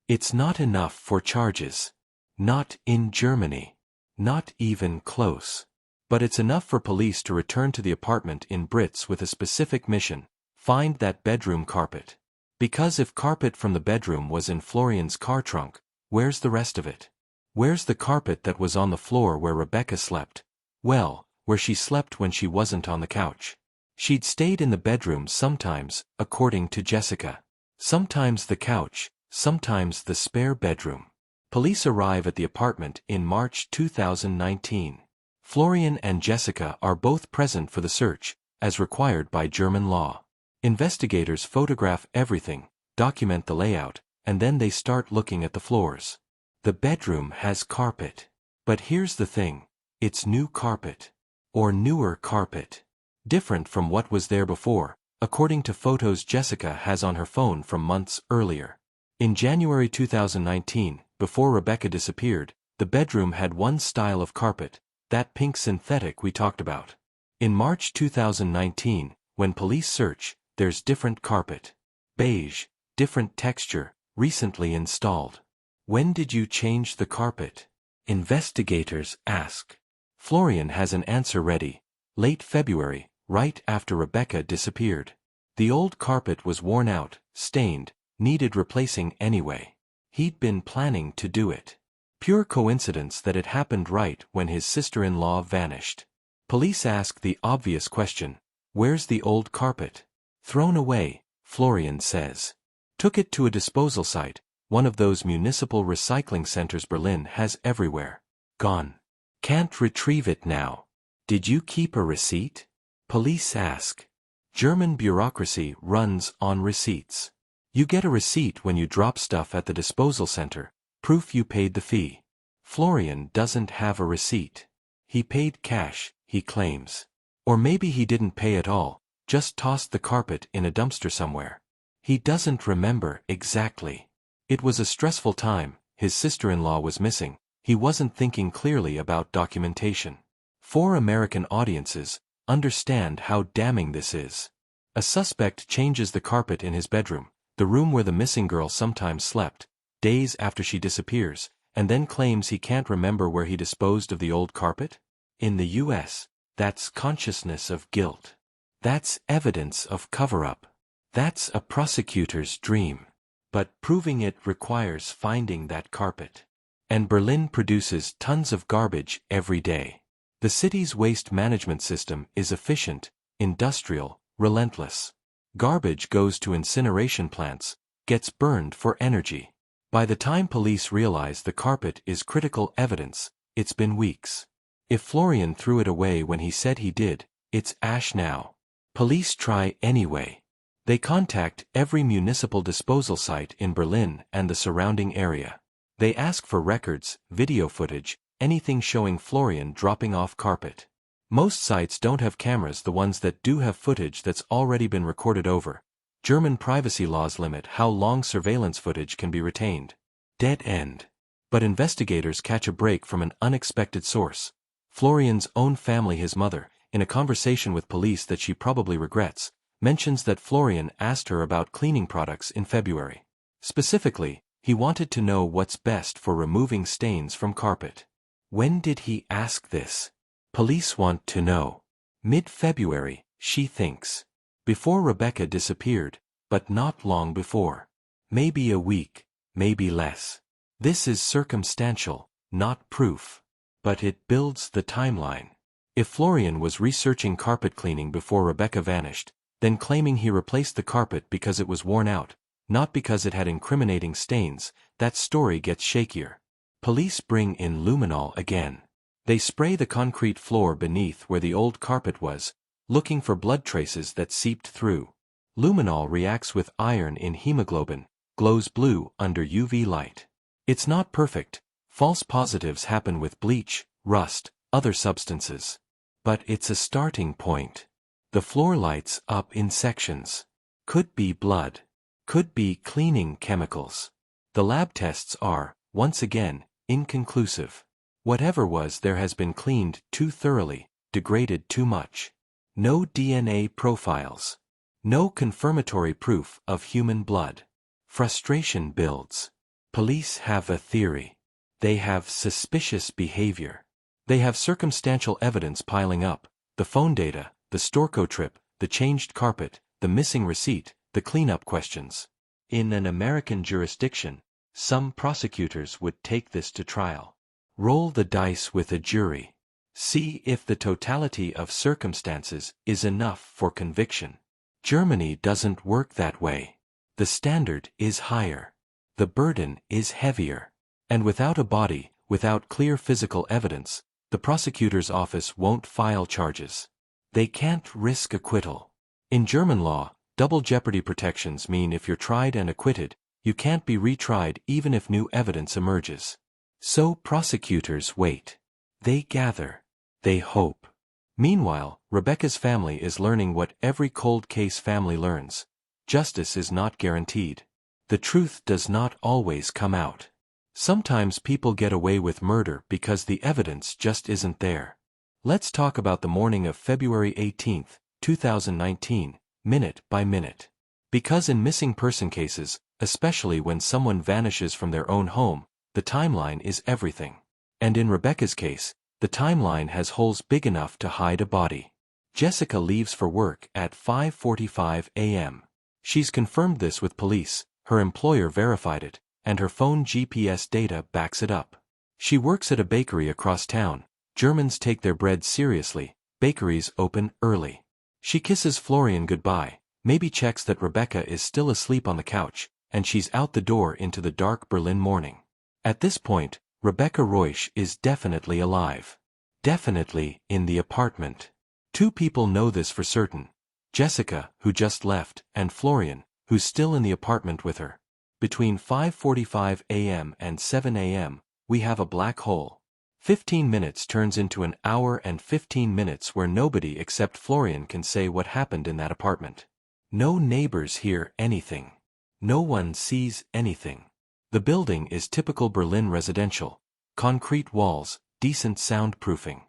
It's not enough for charges. Not in Germany. Not even close. But it's enough for police to return to the apartment in Brits with a specific mission: find that bedroom carpet. Because if carpet from the bedroom was in Florian's car trunk, where's the rest of it? Where's the carpet that was on the floor where Rebecca slept? Well, where she slept when she wasn't on the couch. She'd stayed in the bedroom sometimes, according to Jessica. Sometimes the couch, sometimes the spare bedroom. Police arrive at the apartment in March 2019. Florian and Jessica are both present for the search, as required by German law. Investigators photograph everything, document the layout, and then they start looking at the floors. The bedroom has carpet. But here's the thing, it's new carpet. Or newer carpet. Different from what was there before, according to photos Jessica has on her phone from months earlier. In January 2019, before Rebecca disappeared, the bedroom had one style of carpet, that pink synthetic we talked about. In March 2019, when police search, there's different carpet. Beige, different texture, recently installed. When did you change the carpet? Investigators ask. Florian has an answer ready. Late February, right after Rebecca disappeared. The old carpet was worn out, stained, needed replacing anyway. He'd been planning to do it. Pure coincidence that it happened right when his sister-in-law vanished. Police ask the obvious question, where's the old carpet? Thrown away, Florian says. Took it to a disposal site, one of those municipal recycling centers Berlin has everywhere. Gone. Can't retrieve it now. Did you keep a receipt? Police ask. German bureaucracy runs on receipts. You get a receipt when you drop stuff at the disposal center, proof you paid the fee. Florian doesn't have a receipt. He paid cash, he claims. Or maybe he didn't pay at all, just tossed the carpet in a dumpster somewhere. He doesn't remember exactly. It was a stressful time, his sister-in-law was missing, he wasn't thinking clearly about documentation. For American audiences, understand how damning this is. A suspect changes the carpet in his bedroom, the room where the missing girl sometimes slept, days after she disappears, and then claims he can't remember where he disposed of the old carpet? In the US, that's consciousness of guilt. That's evidence of cover-up. That's a prosecutor's dream. But proving it requires finding that carpet. And Berlin produces tons of garbage every day. The city's waste management system is efficient, industrial, relentless. Garbage goes to incineration plants, gets burned for energy. By the time police realize the carpet is critical evidence, it's been weeks. If Florian threw it away when he said he did, it's ash now. Police try anyway. They contact every municipal disposal site in Berlin and the surrounding area. They ask for records, video footage, anything showing Florian dropping off carpet. Most sites don't have cameras. The ones that do have footage that's already been recorded over. German privacy laws limit how long surveillance footage can be retained. Dead end. But investigators catch a break from an unexpected source. Florian's own family, his mother, in a conversation with police that she probably regrets, mentions that Florian asked her about cleaning products in February. Specifically, he wanted to know what's best for removing stains from carpet. When did he ask this? Police want to know. Mid-February, she thinks. Before Rebecca disappeared, but not long before. Maybe a week, maybe less. This is circumstantial, not proof. But it builds the timeline. If Florian was researching carpet cleaning before Rebecca vanished, then claiming he replaced the carpet because it was worn out, not because it had incriminating stains, that story gets shakier. Police bring in luminol again. They spray the concrete floor beneath where the old carpet was, looking for blood traces that seeped through. Luminol reacts with iron in hemoglobin, glows blue under UV light. It's not perfect. False positives happen with bleach, rust, other substances. But it's a starting point. The floor lights up in sections. Could be blood. Could be cleaning chemicals. The lab tests are, once again, inconclusive. Whatever was there has been cleaned too thoroughly, degraded too much. No DNA profiles. No confirmatory proof of human blood. Frustration builds. Police have a theory. They have suspicious behavior. They have circumstantial evidence piling up, the phone data, the Storco trip, the changed carpet, the missing receipt, the cleanup questions. In an American jurisdiction, some prosecutors would take this to trial. Roll the dice with a jury. See if the totality of circumstances is enough for conviction. Germany doesn't work that way. The standard is higher. The burden is heavier. And without a body, without clear physical evidence, the prosecutor's office won't file charges. They can't risk acquittal. In German law, double jeopardy protections mean if you're tried and acquitted, you can't be retried even if new evidence emerges. So prosecutors wait. They gather. They hope. Meanwhile, Rebecca's family is learning what every cold case family learns. Justice is not guaranteed. The truth does not always come out. Sometimes people get away with murder because the evidence just isn't there. Let's talk about the morning of February 18, 2019, minute by minute. Because in missing person cases, especially when someone vanishes from their own home, the timeline is everything. And in Rebecca's case, the timeline has holes big enough to hide a body. Jessica leaves for work at 5:45 a.m. She's confirmed this with police, her employer verified it, and her phone GPS data backs it up. She works at a bakery across town. Germans take their bread seriously, bakeries open early. She kisses Florian goodbye, maybe checks that Rebecca is still asleep on the couch, and she's out the door into the dark Berlin morning. At this point, Rebecca Reusch is definitely alive. Definitely in the apartment. Two people know this for certain. Jessica, who just left, and Florian, who's still in the apartment with her. Between 5:45 a.m. and 7 a.m., we have a black hole. 15 minutes turns into an hour and 15 minutes where nobody except Florian can say what happened in that apartment. No neighbors hear anything. No one sees anything. The building is typical Berlin residential. Concrete walls, decent soundproofing.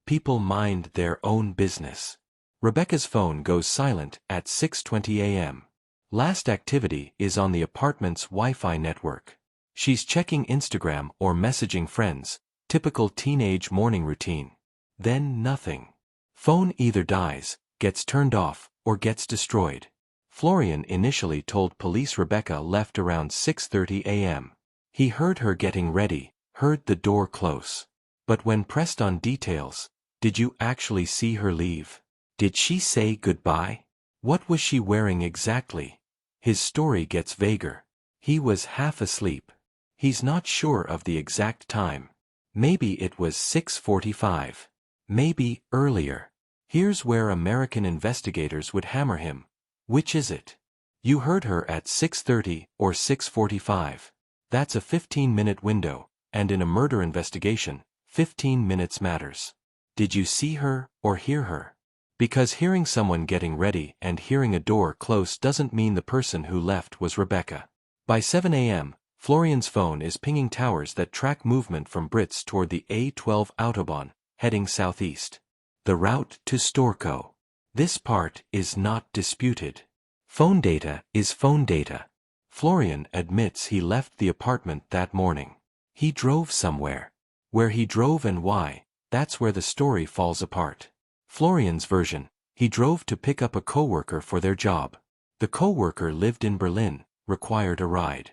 People mind their own business. Rebecca's phone goes silent at 6:20 a.m. Last activity is on the apartment's Wi-Fi network. She's checking Instagram or messaging friends, typical teenage morning routine. Then nothing. Phone either dies, gets turned off, or gets destroyed. Florian initially told police Rebecca left around 6:30 a.m. He heard her getting ready, heard the door close. But when pressed on details, did you actually see her leave? Did she say goodbye? What was she wearing exactly? His story gets vaguer. He was half asleep. He's not sure of the exact time. Maybe it was 6:45. Maybe earlier. Here's where American investigators would hammer him. Which is it? You heard her at 6:30 or 6:45. That's a 15-minute window, and in a murder investigation, 15 minutes matters. Did you see her or hear her? Because hearing someone getting ready and hearing a door close doesn't mean the person who left was Rebecca. By 7 a.m., Florian's phone is pinging towers that track movement from Brits toward the A12 Autobahn, heading southeast. The route to Storkow. This part is not disputed. Phone data is phone data. Florian admits he left the apartment that morning. He drove somewhere. Where he drove and why, that's where the story falls apart. Florian's version: he drove to pick up a coworker for their job. The coworker lived in Berlin, required a ride.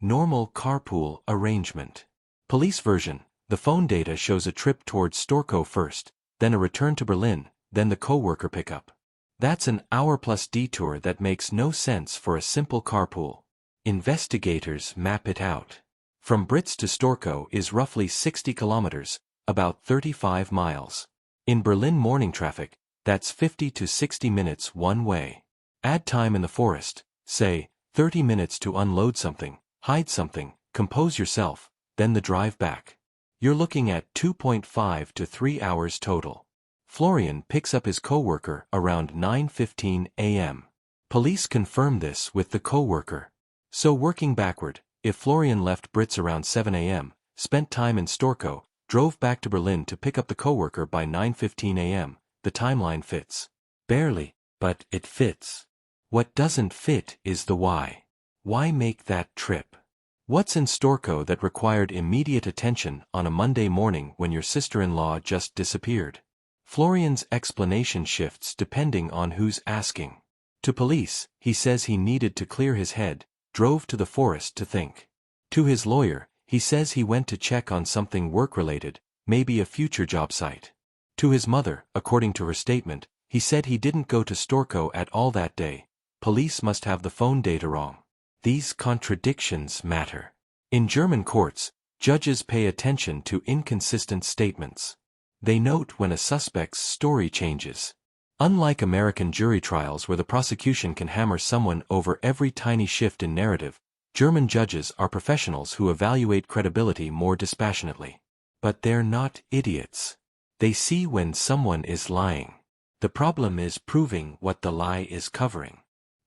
Normal carpool arrangement. Police version: the phone data shows a trip towards Storkow first, then a return to Berlin, then the coworker pickup. That's an hour-plus detour that makes no sense for a simple carpool. Investigators map it out. From Brits to Storkow is roughly 60 kilometers, about 35 miles. In Berlin morning traffic, that's 50 to 60 minutes one way. Add time in the forest, say, 30 minutes to unload something, hide something, compose yourself, then the drive back. You're looking at 2.5 to 3 hours total. Florian picks up his coworker around 9:15 a.m. Police confirm this with the coworker. So working backward, if Florian left Brits around 7 a.m., spent time in Storkow, drove back to Berlin to pick up the coworker by 9:15 a.m., the timeline fits. Barely, but it fits. What doesn't fit is the why. Why make that trip? What's in Storkow that required immediate attention on a Monday morning when your sister-in-law just disappeared? Florian's explanation shifts depending on who's asking. To police, he says he needed to clear his head, drove to the forest to think. To his lawyer, he says he went to check on something work-related, maybe a future job site. To his mother, according to her statement, he said he didn't go to Storkow at all that day. Police must have the phone data wrong. These contradictions matter. In German courts, judges pay attention to inconsistent statements. They note when a suspect's story changes. Unlike American jury trials where the prosecution can hammer someone over every tiny shift in narrative, German judges are professionals who evaluate credibility more dispassionately. But they're not idiots. They see when someone is lying. The problem is proving what the lie is covering.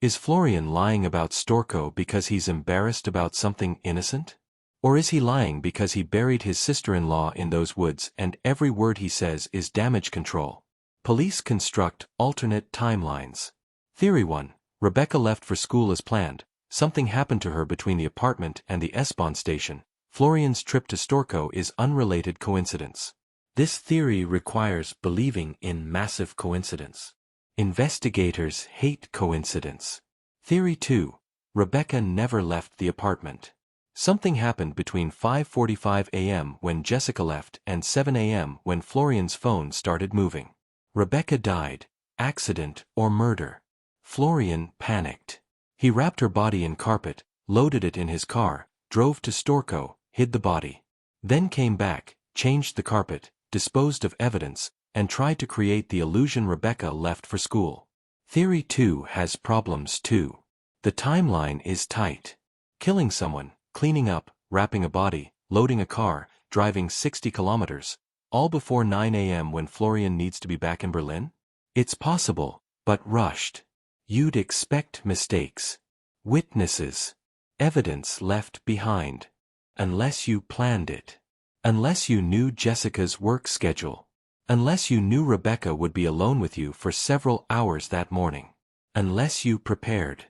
Is Florian lying about Storkow because he's embarrassed about something innocent? Or is he lying because he buried his sister-in-law in those woods and every word he says is damage control? Police construct alternate timelines. Theory 1. Rebecca left for school as planned. Something happened to her between the apartment and the S-Bahn station. Florian's trip to Storkow is unrelated coincidence. This theory requires believing in massive coincidence. Investigators hate coincidence. Theory 2. Rebecca never left the apartment. Something happened between 5:45 a.m. when Jessica left and 7 a.m. when Florian's phone started moving. Rebecca died, accident or murder. Florian panicked. He wrapped her body in carpet, loaded it in his car, drove to Storkow, hid the body. Then came back, changed the carpet, disposed of evidence, and tried to create the illusion Rebecca left for school. Theory 2 has problems too. The timeline is tight. Killing someone, cleaning up, wrapping a body, loading a car, driving 60 kilometers, all before 9 a.m. when Florian needs to be back in Berlin? It's possible, but rushed. You'd expect mistakes. Witnesses. Evidence left behind. Unless you planned it. Unless you knew Jessica's work schedule. Unless you knew Rebecca would be alone with you for several hours that morning. Unless you prepared.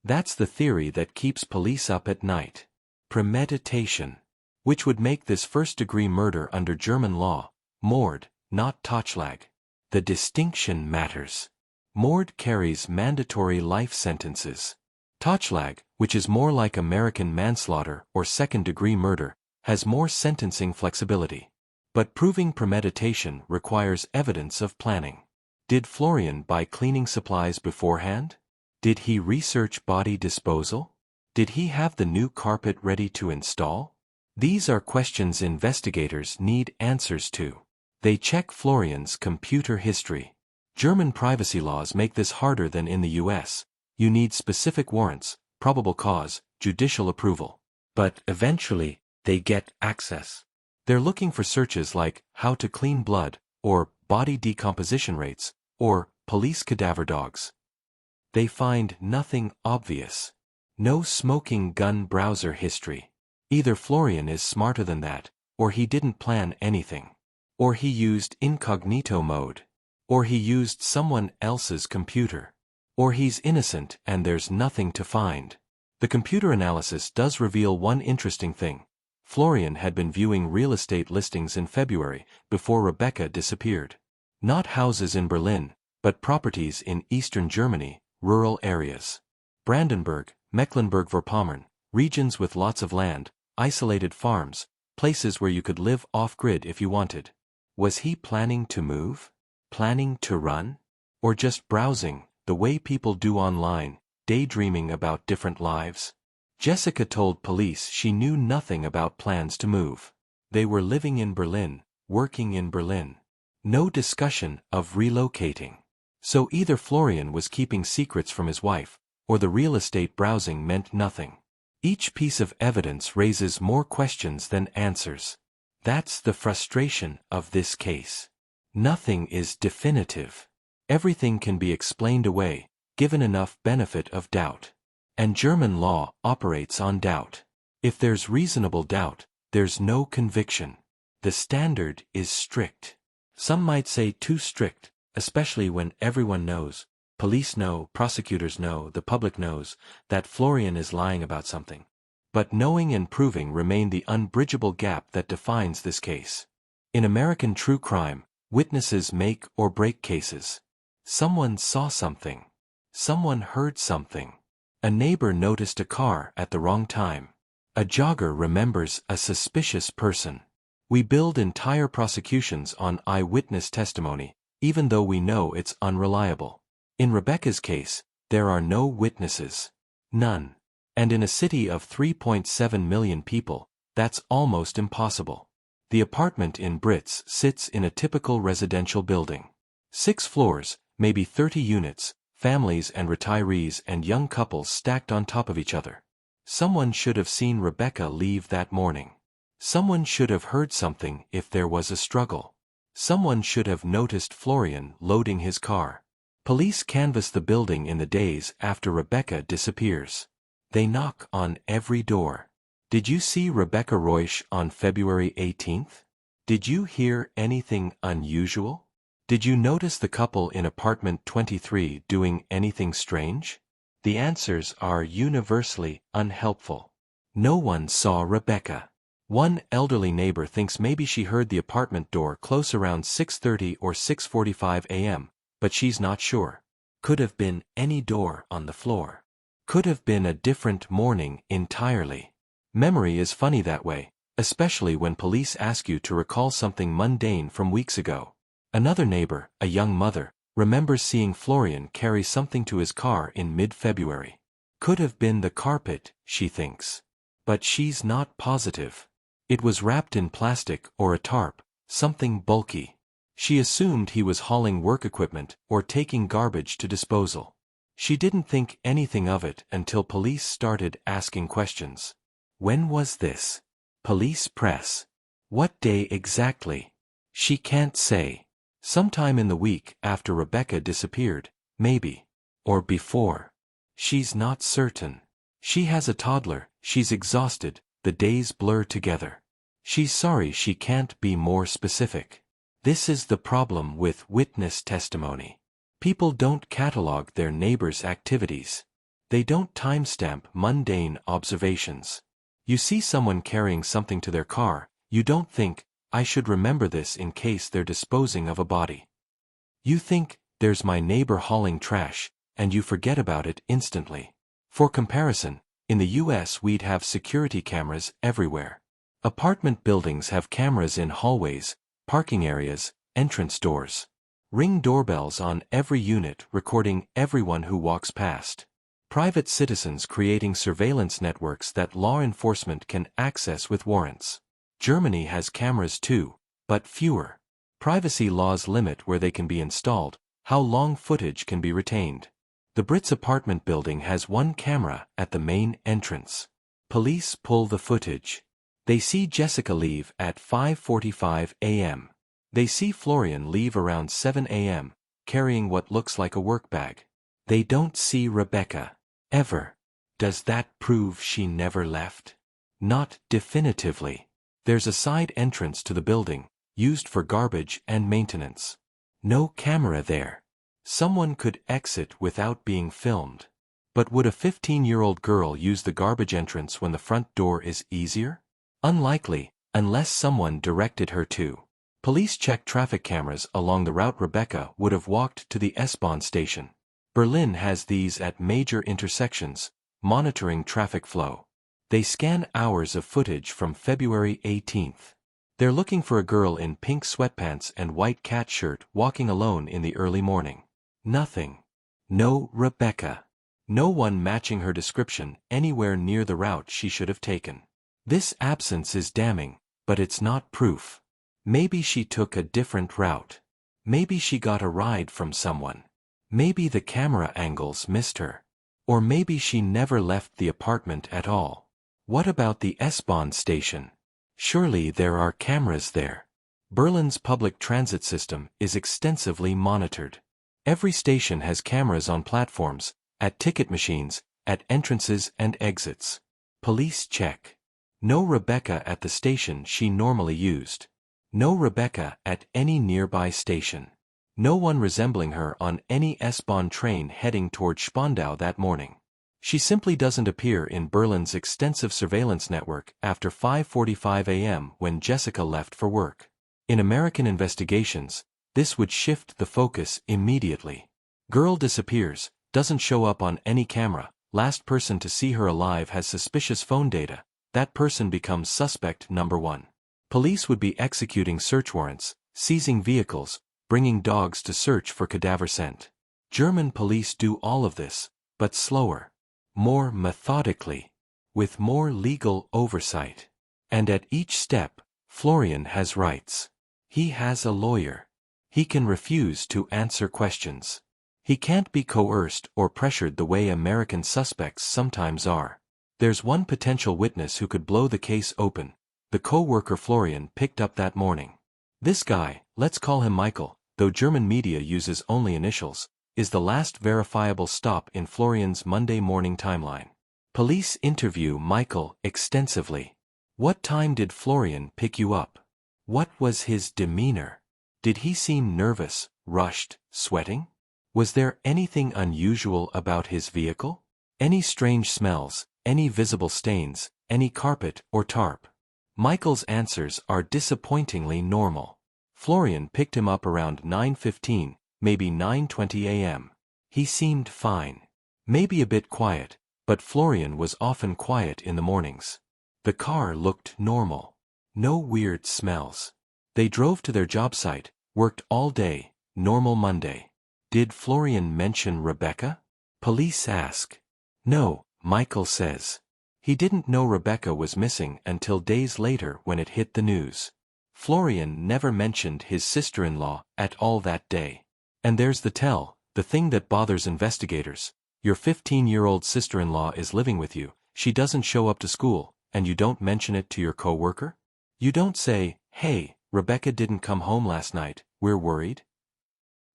That's the theory that keeps police up at night. Premeditation. Which would make this first-degree murder under German law, Mord, not Totschlag. The distinction matters. Mord carries mandatory life sentences. Totschlag, which is more like American manslaughter or second-degree murder, has more sentencing flexibility. But proving premeditation requires evidence of planning. Did Florian buy cleaning supplies beforehand? Did he research body disposal? Did he have the new carpet ready to install? These are questions investigators need answers to. They check Florian's computer history. German privacy laws make this harder than in the US. You need specific warrants, probable cause, judicial approval. But eventually, they get access. They're looking for searches like how to clean blood, or body decomposition rates, or police cadaver dogs. They find nothing obvious. No smoking gun browser history. Either Florian is smarter than that, or he didn't plan anything. Or he used incognito mode. Or he used someone else's computer. Or he's innocent and there's nothing to find. The computer analysis does reveal one interesting thing. Florian had been viewing real estate listings in February, before Rebecca disappeared. Not houses in Berlin, but properties in eastern Germany, rural areas. Brandenburg, Mecklenburg-Vorpommern, regions with lots of land, isolated farms, places where you could live off-grid if you wanted. Was he planning to move? Planning to run? Or just browsing, the way people do online, daydreaming about different lives? Jessica told police she knew nothing about plans to move. They were living in Berlin, working in Berlin. No discussion of relocating. So either Florian was keeping secrets from his wife, or the real estate browsing meant nothing. Each piece of evidence raises more questions than answers. That's the frustration of this case. Nothing is definitive. Everything can be explained away, given enough benefit of doubt. And German law operates on doubt. If there's reasonable doubt, there's no conviction. The standard is strict. Some might say too strict, especially when everyone knows. Police know, prosecutors know, the public knows, that Florian is lying about something. But knowing and proving remain the unbridgeable gap that defines this case. In American true crime, witnesses make or break cases. Someone saw something. Someone heard something. A neighbor noticed a car at the wrong time. A jogger remembers a suspicious person. We build entire prosecutions on eyewitness testimony, even though we know it's unreliable. In Rebecca's case, there are no witnesses. None. And in a city of 3.7 million people, that's almost impossible. The apartment in Brits sits in a typical residential building. 6 floors, maybe 30 units, families and retirees and young couples stacked on top of each other. Someone should have seen Rebecca leave that morning. Someone should have heard something if there was a struggle. Someone should have noticed Florian loading his car. Police canvass the building in the days after Rebecca disappears. They knock on every door. Did you see Rebecca Reusch on February 18th? Did you hear anything unusual? Did you notice the couple in apartment 23 doing anything strange? The answers are universally unhelpful. No one saw Rebecca. One elderly neighbor thinks maybe she heard the apartment door close around 6:30 or 6:45 a.m., but she's not sure. Could have been any door on the floor. Could have been a different morning entirely. Memory is funny that way, especially when police ask you to recall something mundane from weeks ago. Another neighbor, a young mother, remembers seeing Florian carry something to his car in mid-February. Could have been the carpet, she thinks. But she's not positive. It was wrapped in plastic or a tarp, something bulky. She assumed he was hauling work equipment or taking garbage to disposal. She didn't think anything of it until police started asking questions. When was this? Police press. What day exactly? She can't say. Sometime in the week after Rebecca disappeared, maybe. Or before. She's not certain. She has a toddler, she's exhausted, the days blur together. She's sorry she can't be more specific. This is the problem with witness testimony. People don't catalog their neighbors' activities. They don't timestamp mundane observations. You see someone carrying something to their car, you don't think, I should remember this in case they're disposing of a body. You think, there's my neighbor hauling trash, and you forget about it instantly. For comparison, in the US we'd have security cameras everywhere. Apartment buildings have cameras in hallways, parking areas, entrance doors. Ring doorbells on every unit recording everyone who walks past. Private citizens creating surveillance networks that law enforcement can access with warrants. Germany has cameras too, but fewer. Privacy laws limit where they can be installed, how long footage can be retained. The Brits' apartment building has one camera at the main entrance. Police pull the footage. They see Jessica leave at 5:45 a.m. They see Florian leave around 7 a.m., carrying what looks like a work bag. They don't see Rebecca. Ever. Does that prove she never left? Not definitively. There's a side entrance to the building, used for garbage and maintenance. No camera there. Someone could exit without being filmed. But would a 15-year-old girl use the garbage entrance when the front door is easier? Unlikely, unless someone directed her to. Police check traffic cameras along the route Rebecca would have walked to the S-Bahn station. Berlin has these at major intersections, monitoring traffic flow. They scan hours of footage from February 18th. They're looking for a girl in pink sweatpants and white cat shirt walking alone in the early morning. Nothing. No Rebecca. No one matching her description anywhere near the route she should have taken. This absence is damning, but it's not proof. Maybe she took a different route. Maybe she got a ride from someone. Maybe the camera angles missed her. Or maybe she never left the apartment at all. What about the S-Bahn station? Surely there are cameras there. Berlin's public transit system is extensively monitored. Every station has cameras on platforms, at ticket machines, at entrances and exits. Police check. No Rebecca at the station she normally used. No Rebecca at any nearby station. No one resembling her on any S-Bahn train heading toward Spandau that morning. She simply doesn't appear in Berlin's extensive surveillance network after 5:45 a.m. when Jessica left for work. In American investigations, this would shift the focus immediately. Girl disappears, doesn't show up on any camera, last person to see her alive has suspicious phone data, that person becomes suspect number one. Police would be executing search warrants, seizing vehicles, bringing dogs to search for cadaver scent. German police do all of this, but slower. More methodically. With more legal oversight. And at each step, Florian has rights. He has a lawyer. He can refuse to answer questions. He can't be coerced or pressured the way American suspects sometimes are. There's one potential witness who could blow the case open, the co-worker Florian picked up that morning. This guy, let's call him Michael, though German media uses only initials, is the last verifiable stop in Florian's Monday morning timeline. Police interview Michael extensively. What time did Florian pick you up? What was his demeanor? Did he seem nervous, rushed, sweating? Was there anything unusual about his vehicle? Any strange smells, any visible stains, any carpet or tarp? Michael's answers are disappointingly normal. Florian picked him up around 9:15, maybe 9:20 a.m. He seemed fine. Maybe a bit quiet, but Florian was often quiet in the mornings. The car looked normal. No weird smells. They drove to their job site, worked all day, normal Monday. Did Florian mention Rebecca? Police ask. No, Michael says. He didn't know Rebecca was missing until days later when it hit the news. Florian never mentioned his sister-in-law at all that day. And there's the thing that bothers investigators. Your 15-year-old sister-in-law is living with you, she doesn't show up to school, and you don't mention it to your coworker? You don't say, hey, Rebecca didn't come home last night, we're worried?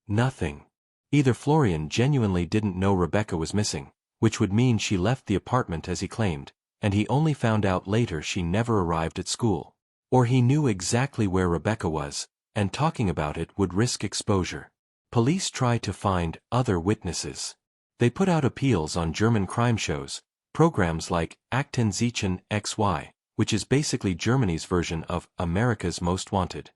Nothing. Either Florian genuinely didn't know Rebecca was missing, which would mean she left the apartment as he claimed, and he only found out later she never arrived at school. Or he knew exactly where Rebecca was, and talking about it would risk exposure. Police try to find other witnesses. They put out appeals on German crime shows, programs like Aktenzeichen XY, which is basically Germany's version of America's Most Wanted.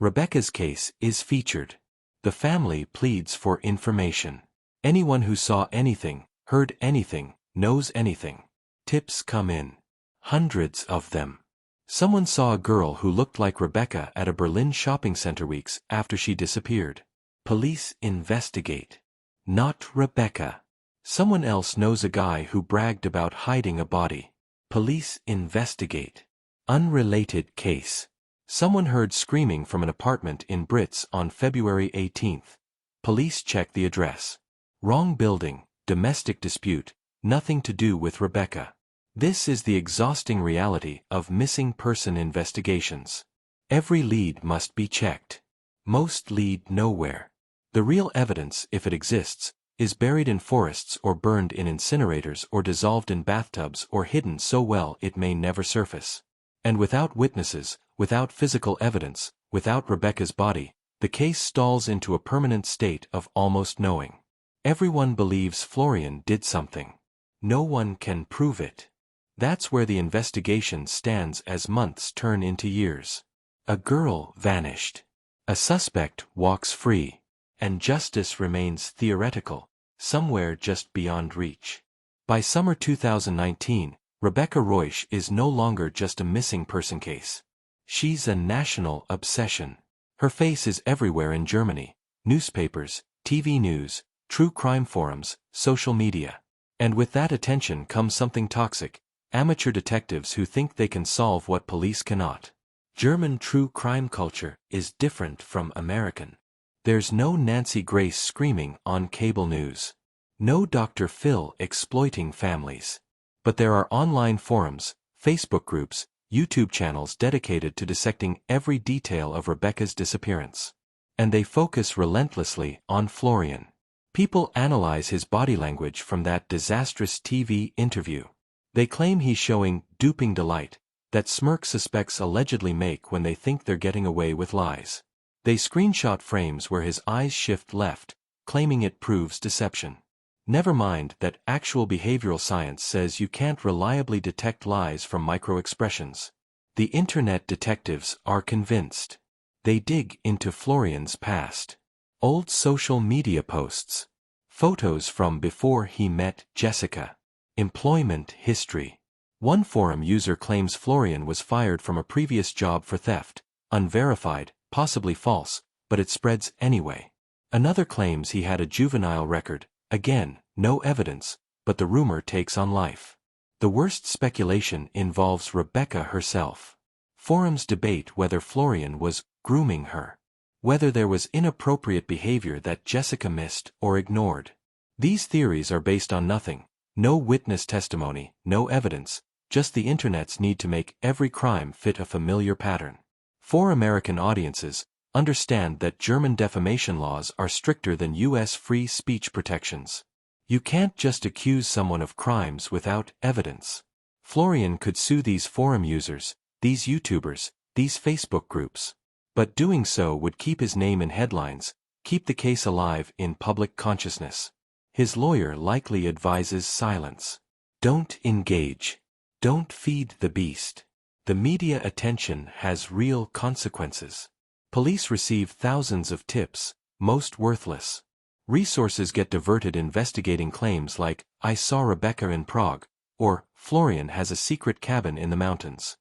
Rebecca's case is featured. The family pleads for information. Anyone who saw anything, heard anything, knows anything. Tips come in. Hundreds of them. Someone saw a girl who looked like Rebecca at a Berlin shopping center weeks after she disappeared. Police investigate. Not Rebecca. Someone else knows a guy who bragged about hiding a body. Police investigate. Unrelated case. Someone heard screaming from an apartment in Brits on February 18th. Police check the address. Wrong building, domestic dispute, nothing to do with Rebecca. This is the exhausting reality of missing person investigations. Every lead must be checked. Most lead nowhere. The real evidence, if it exists, is buried in forests or burned in incinerators or dissolved in bathtubs or hidden so well it may never surface. And without witnesses, without physical evidence, without Rebecca's body, the case stalls into a permanent state of almost knowing. Everyone believes Florian did something. No one can prove it. That's where the investigation stands as months turn into years. A girl vanished. A suspect walks free. And justice remains theoretical, somewhere just beyond reach. By summer 2019, Rebecca Reusch is no longer just a missing person case. She's a national obsession. Her face is everywhere in Germany: newspapers, TV news, true crime forums, social media. And with that attention comes something toxic: amateur detectives who think they can solve what police cannot. German true crime culture is different from American. There's no Nancy Grace screaming on cable news. No Dr. Phil exploiting families. But there are online forums, Facebook groups, YouTube channels dedicated to dissecting every detail of Rebecca's disappearance. And they focus relentlessly on Florian. People analyze his body language from that disastrous TV interview. They claim he's showing duping delight, that smirk suspects allegedly make when they think they're getting away with lies. They screenshot frames where his eyes shift left, claiming it proves deception. Never mind that actual behavioral science says you can't reliably detect lies from micro-expressions. The internet detectives are convinced. They dig into Florian's past. Old social media posts. Photos from before he met Jessica. Employment history. One forum user claims Florian was fired from a previous job for theft, unverified, possibly false, but it spreads anyway. Another claims he had a juvenile record, again, no evidence, but the rumor takes on life. The worst speculation involves Rebecca herself. Forums debate whether Florian was grooming her, whether there was inappropriate behavior that Jessica missed or ignored. These theories are based on nothing: no witness testimony, no evidence, just the internet's need to make every crime fit a familiar pattern. For American audiences, understand that German defamation laws are stricter than U.S. free speech protections. You can't just accuse someone of crimes without evidence. Florian could sue these forum users, these YouTubers, these Facebook groups. But doing so would keep his name in headlines, keep the case alive in public consciousness. His lawyer likely advises silence. Don't engage. Don't feed the beast. The media attention has real consequences. Police receive thousands of tips, most worthless. Resources get diverted investigating claims like, "I saw Rebecca in Prague," or "Florian has a secret cabin in the mountains."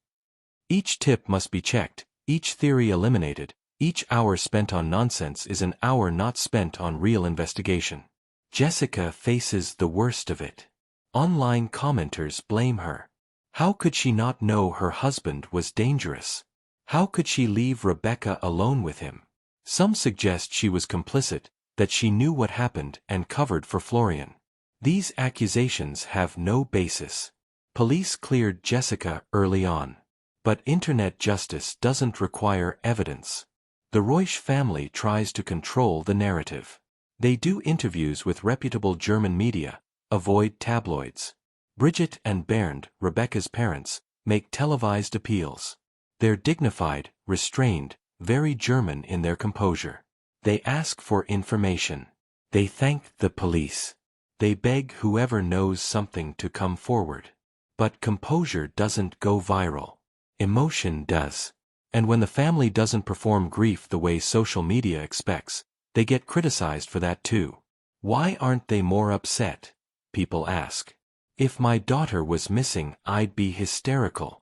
Each tip must be checked, each theory eliminated, each hour spent on nonsense is an hour not spent on real investigation. Jessica faces the worst of it. Online commenters blame her. How could she not know her husband was dangerous? How could she leave Rebecca alone with him? Some suggest she was complicit, that she knew what happened and covered for Florian. These accusations have no basis. Police cleared Jessica early on. But internet justice doesn't require evidence. The Reusch family tries to control the narrative. They do interviews with reputable German media, avoid tabloids. Brigitte and Bernd, Rebecca's parents, make televised appeals. They're dignified, restrained, very German in their composure. They ask for information. They thank the police. They beg whoever knows something to come forward. But composure doesn't go viral. Emotion does. And when the family doesn't perform grief the way social media expects, they get criticized for that too. Why aren't they more upset? People ask. If my daughter was missing, I'd be hysterical.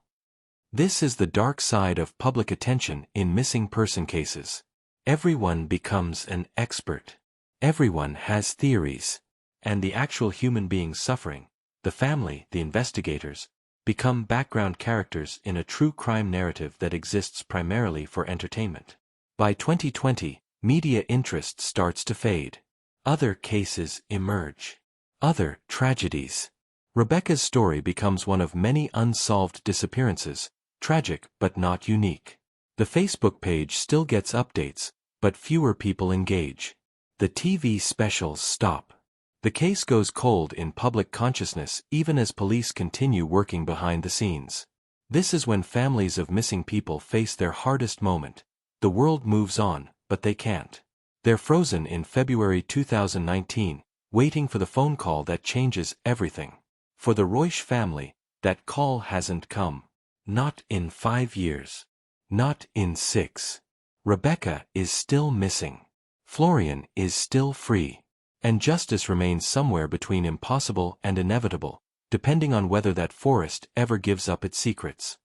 This is the dark side of public attention in missing person cases. Everyone becomes an expert. Everyone has theories. And the actual human beings suffering, the family, the investigators, become background characters in a true crime narrative that exists primarily for entertainment. By 2020, media interest starts to fade. Other cases emerge. Other tragedies. Rebecca's story becomes one of many unsolved disappearances, tragic but not unique. The Facebook page still gets updates, but fewer people engage. The TV specials stop. The case goes cold in public consciousness even as police continue working behind the scenes. This is when families of missing people face their hardest moment. The world moves on, but they can't. They're frozen in February 2019, waiting for the phone call that changes everything. For the Reusch family, that call hasn't come. Not in 5 years. Not in 6. Rebecca is still missing. Florian is still free. And justice remains somewhere between impossible and inevitable, depending on whether that forest ever gives up its secrets.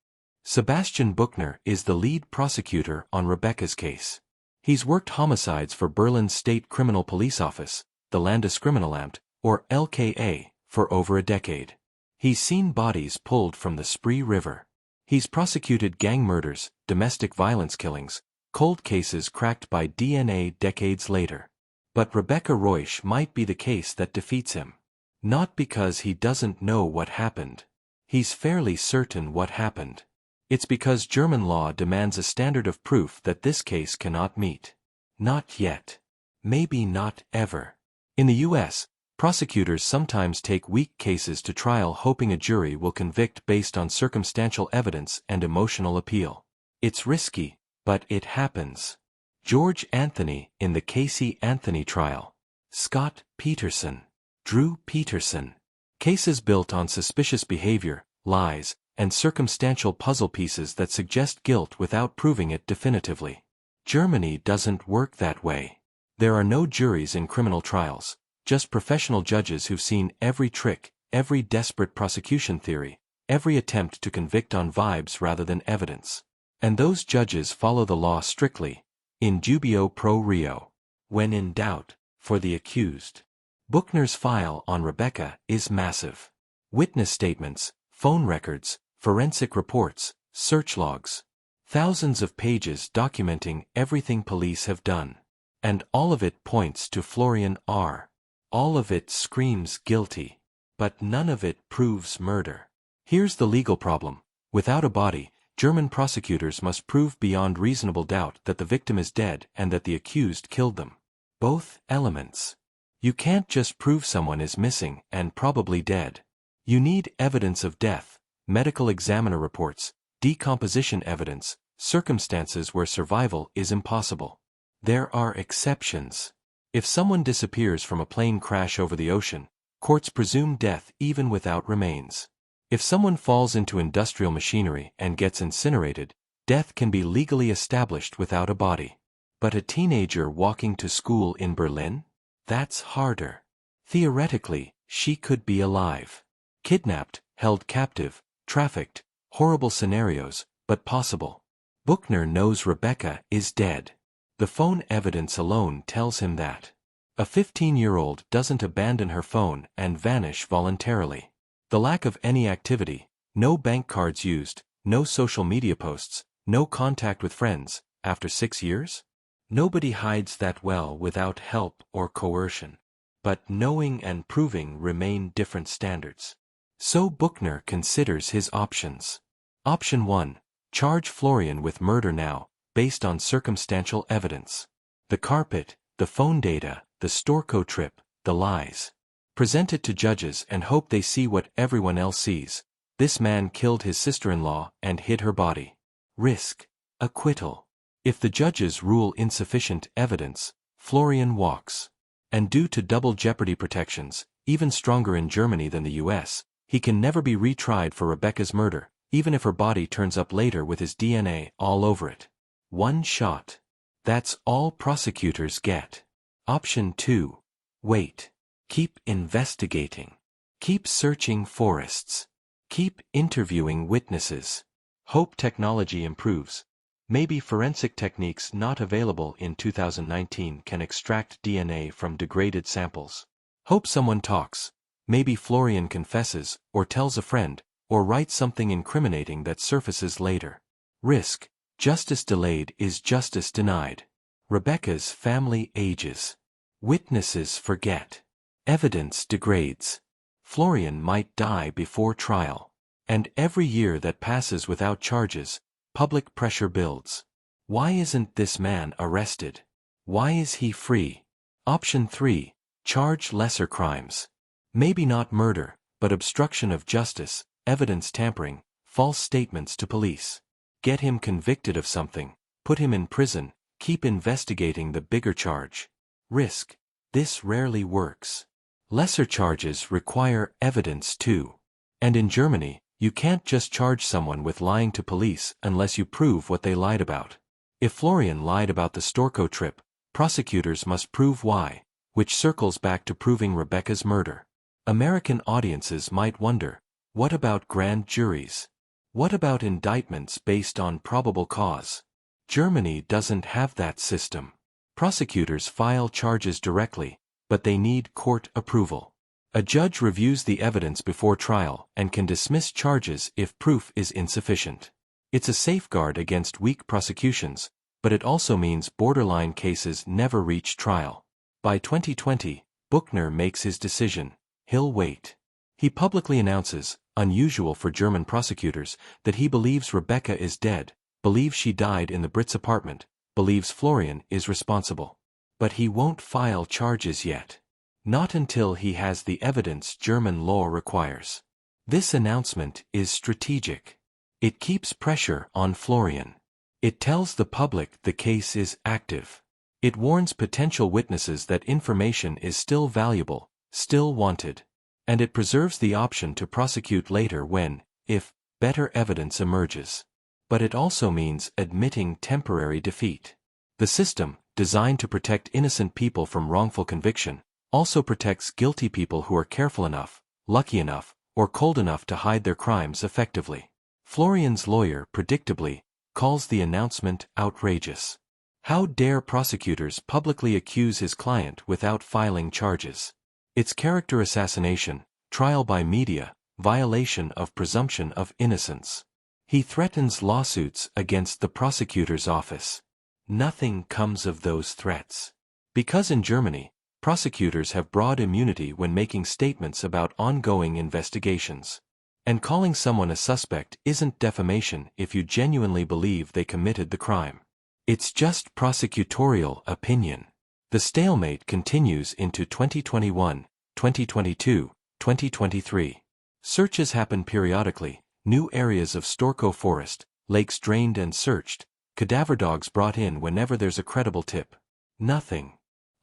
Sebastian Buchner is the lead prosecutor on Rebecca's case. He's worked homicides for Berlin's State Criminal Police Office, the Landeskriminalamt, or LKA, for over a decade. He's seen bodies pulled from the Spree River. He's prosecuted gang murders, domestic violence killings, cold cases cracked by DNA decades later. But Rebecca Reusch might be the case that defeats him. Not because he doesn't know what happened. He's fairly certain what happened. It's because German law demands a standard of proof that this case cannot meet. Not yet. Maybe not ever. In the U.S., prosecutors sometimes take weak cases to trial hoping a jury will convict based on circumstantial evidence and emotional appeal. It's risky, but it happens. George Anthony in the Casey Anthony trial. Scott Peterson. Drew Peterson. Cases built on suspicious behavior, lies, and circumstantial puzzle pieces that suggest guilt without proving it definitively. Germany doesn't work that way. There are no juries in criminal trials, just professional judges who've seen every trick, every desperate prosecution theory, every attempt to convict on vibes rather than evidence. And those judges follow the law strictly, in dubio pro reo. When in doubt, for the accused. Buchner's file on Rebecca is massive. Witness statements, phone records, forensic reports, search logs. Thousands of pages documenting everything police have done. And all of it points to Florian R. All of it screams guilty. But none of it proves murder. Here's the legal problem. Without a body, German prosecutors must prove beyond reasonable doubt that the victim is dead and that the accused killed them. Both elements. You can't just prove someone is missing and probably dead. You need evidence of death, medical examiner reports, decomposition evidence, circumstances where survival is impossible. There are exceptions. If someone disappears from a plane crash over the ocean, courts presume death even without remains. If someone falls into industrial machinery and gets incinerated, death can be legally established without a body. But a teenager walking to school in Berlin? That's harder. Theoretically, she could be alive. Kidnapped, held captive, trafficked, horrible scenarios, but possible. Buchner knows Rebecca is dead. The phone evidence alone tells him that. A 15-year-old doesn't abandon her phone and vanish voluntarily. The lack of any activity, no bank cards used, no social media posts, no contact with friends, after 6 years? Nobody hides that well without help or coercion. But knowing and proving remain different standards. So Buchner considers his options. Option 1. Charge Florian with murder now, based on circumstantial evidence. The carpet, the phone data, the Storco trip, the lies. Present it to judges and hope they see what everyone else sees. This man killed his sister-in-law and hid her body. Risk. Acquittal. If the judges rule insufficient evidence, Florian walks. And due to double jeopardy protections, even stronger in Germany than the US, he can never be retried for Rebecca's murder, even if her body turns up later with his DNA all over it. One shot. That's all prosecutors get. Option 2. Wait. Keep investigating. Keep searching forests. Keep interviewing witnesses. Hope technology improves. Maybe forensic techniques not available in 2019 can extract DNA from degraded samples. Hope someone talks. Maybe Florian confesses, or tells a friend, or writes something incriminating that surfaces later. Risk. Justice delayed is justice denied. Rebecca's family ages. Witnesses forget. Evidence degrades. Florian might die before trial. And every year that passes without charges, public pressure builds. Why isn't this man arrested? Why is he free? Option 3. Charge lesser crimes. Maybe not murder, but obstruction of justice, evidence tampering, false statements to police. Get him convicted of something, put him in prison, keep investigating the bigger charge. Risk. This rarely works. Lesser charges require evidence too. And in Germany, you can't just charge someone with lying to police unless you prove what they lied about. If Florian lied about the Storco trip, prosecutors must prove why, which circles back to proving Rebecca's murder. American audiences might wonder, what about grand juries? What about indictments based on probable cause? Germany doesn't have that system. Prosecutors file charges directly, but they need court approval. A judge reviews the evidence before trial and can dismiss charges if proof is insufficient. It's a safeguard against weak prosecutions, but it also means borderline cases never reach trial. By 2020, Buchner makes his decision. He'll wait. He publicly announces, unusual for German prosecutors, that he believes Rebecca is dead, believes she died in the Brit's apartment, believes Florian is responsible. But he won't file charges yet. Not until he has the evidence German law requires. This announcement is strategic. It keeps pressure on Florian. It tells the public the case is active. It warns potential witnesses that information is still valuable, still wanted. And it preserves the option to prosecute later when, if, better evidence emerges. But it also means admitting temporary defeat. The system, designed to protect innocent people from wrongful conviction, also protects guilty people who are careful enough, lucky enough, or cold enough to hide their crimes effectively. Florian's lawyer, predictably, calls the announcement outrageous. How dare prosecutors publicly accuse his client without filing charges? It's character assassination, trial by media, violation of presumption of innocence. He threatens lawsuits against the prosecutor's office. Nothing comes of those threats. Because in Germany, prosecutors have broad immunity when making statements about ongoing investigations. And calling someone a suspect isn't defamation if you genuinely believe they committed the crime. It's just prosecutorial opinion. The stalemate continues into 2021, 2022, 2023. Searches happen periodically, new areas of Storco forest, lakes drained and searched, cadaver dogs brought in whenever there's a credible tip. Nothing.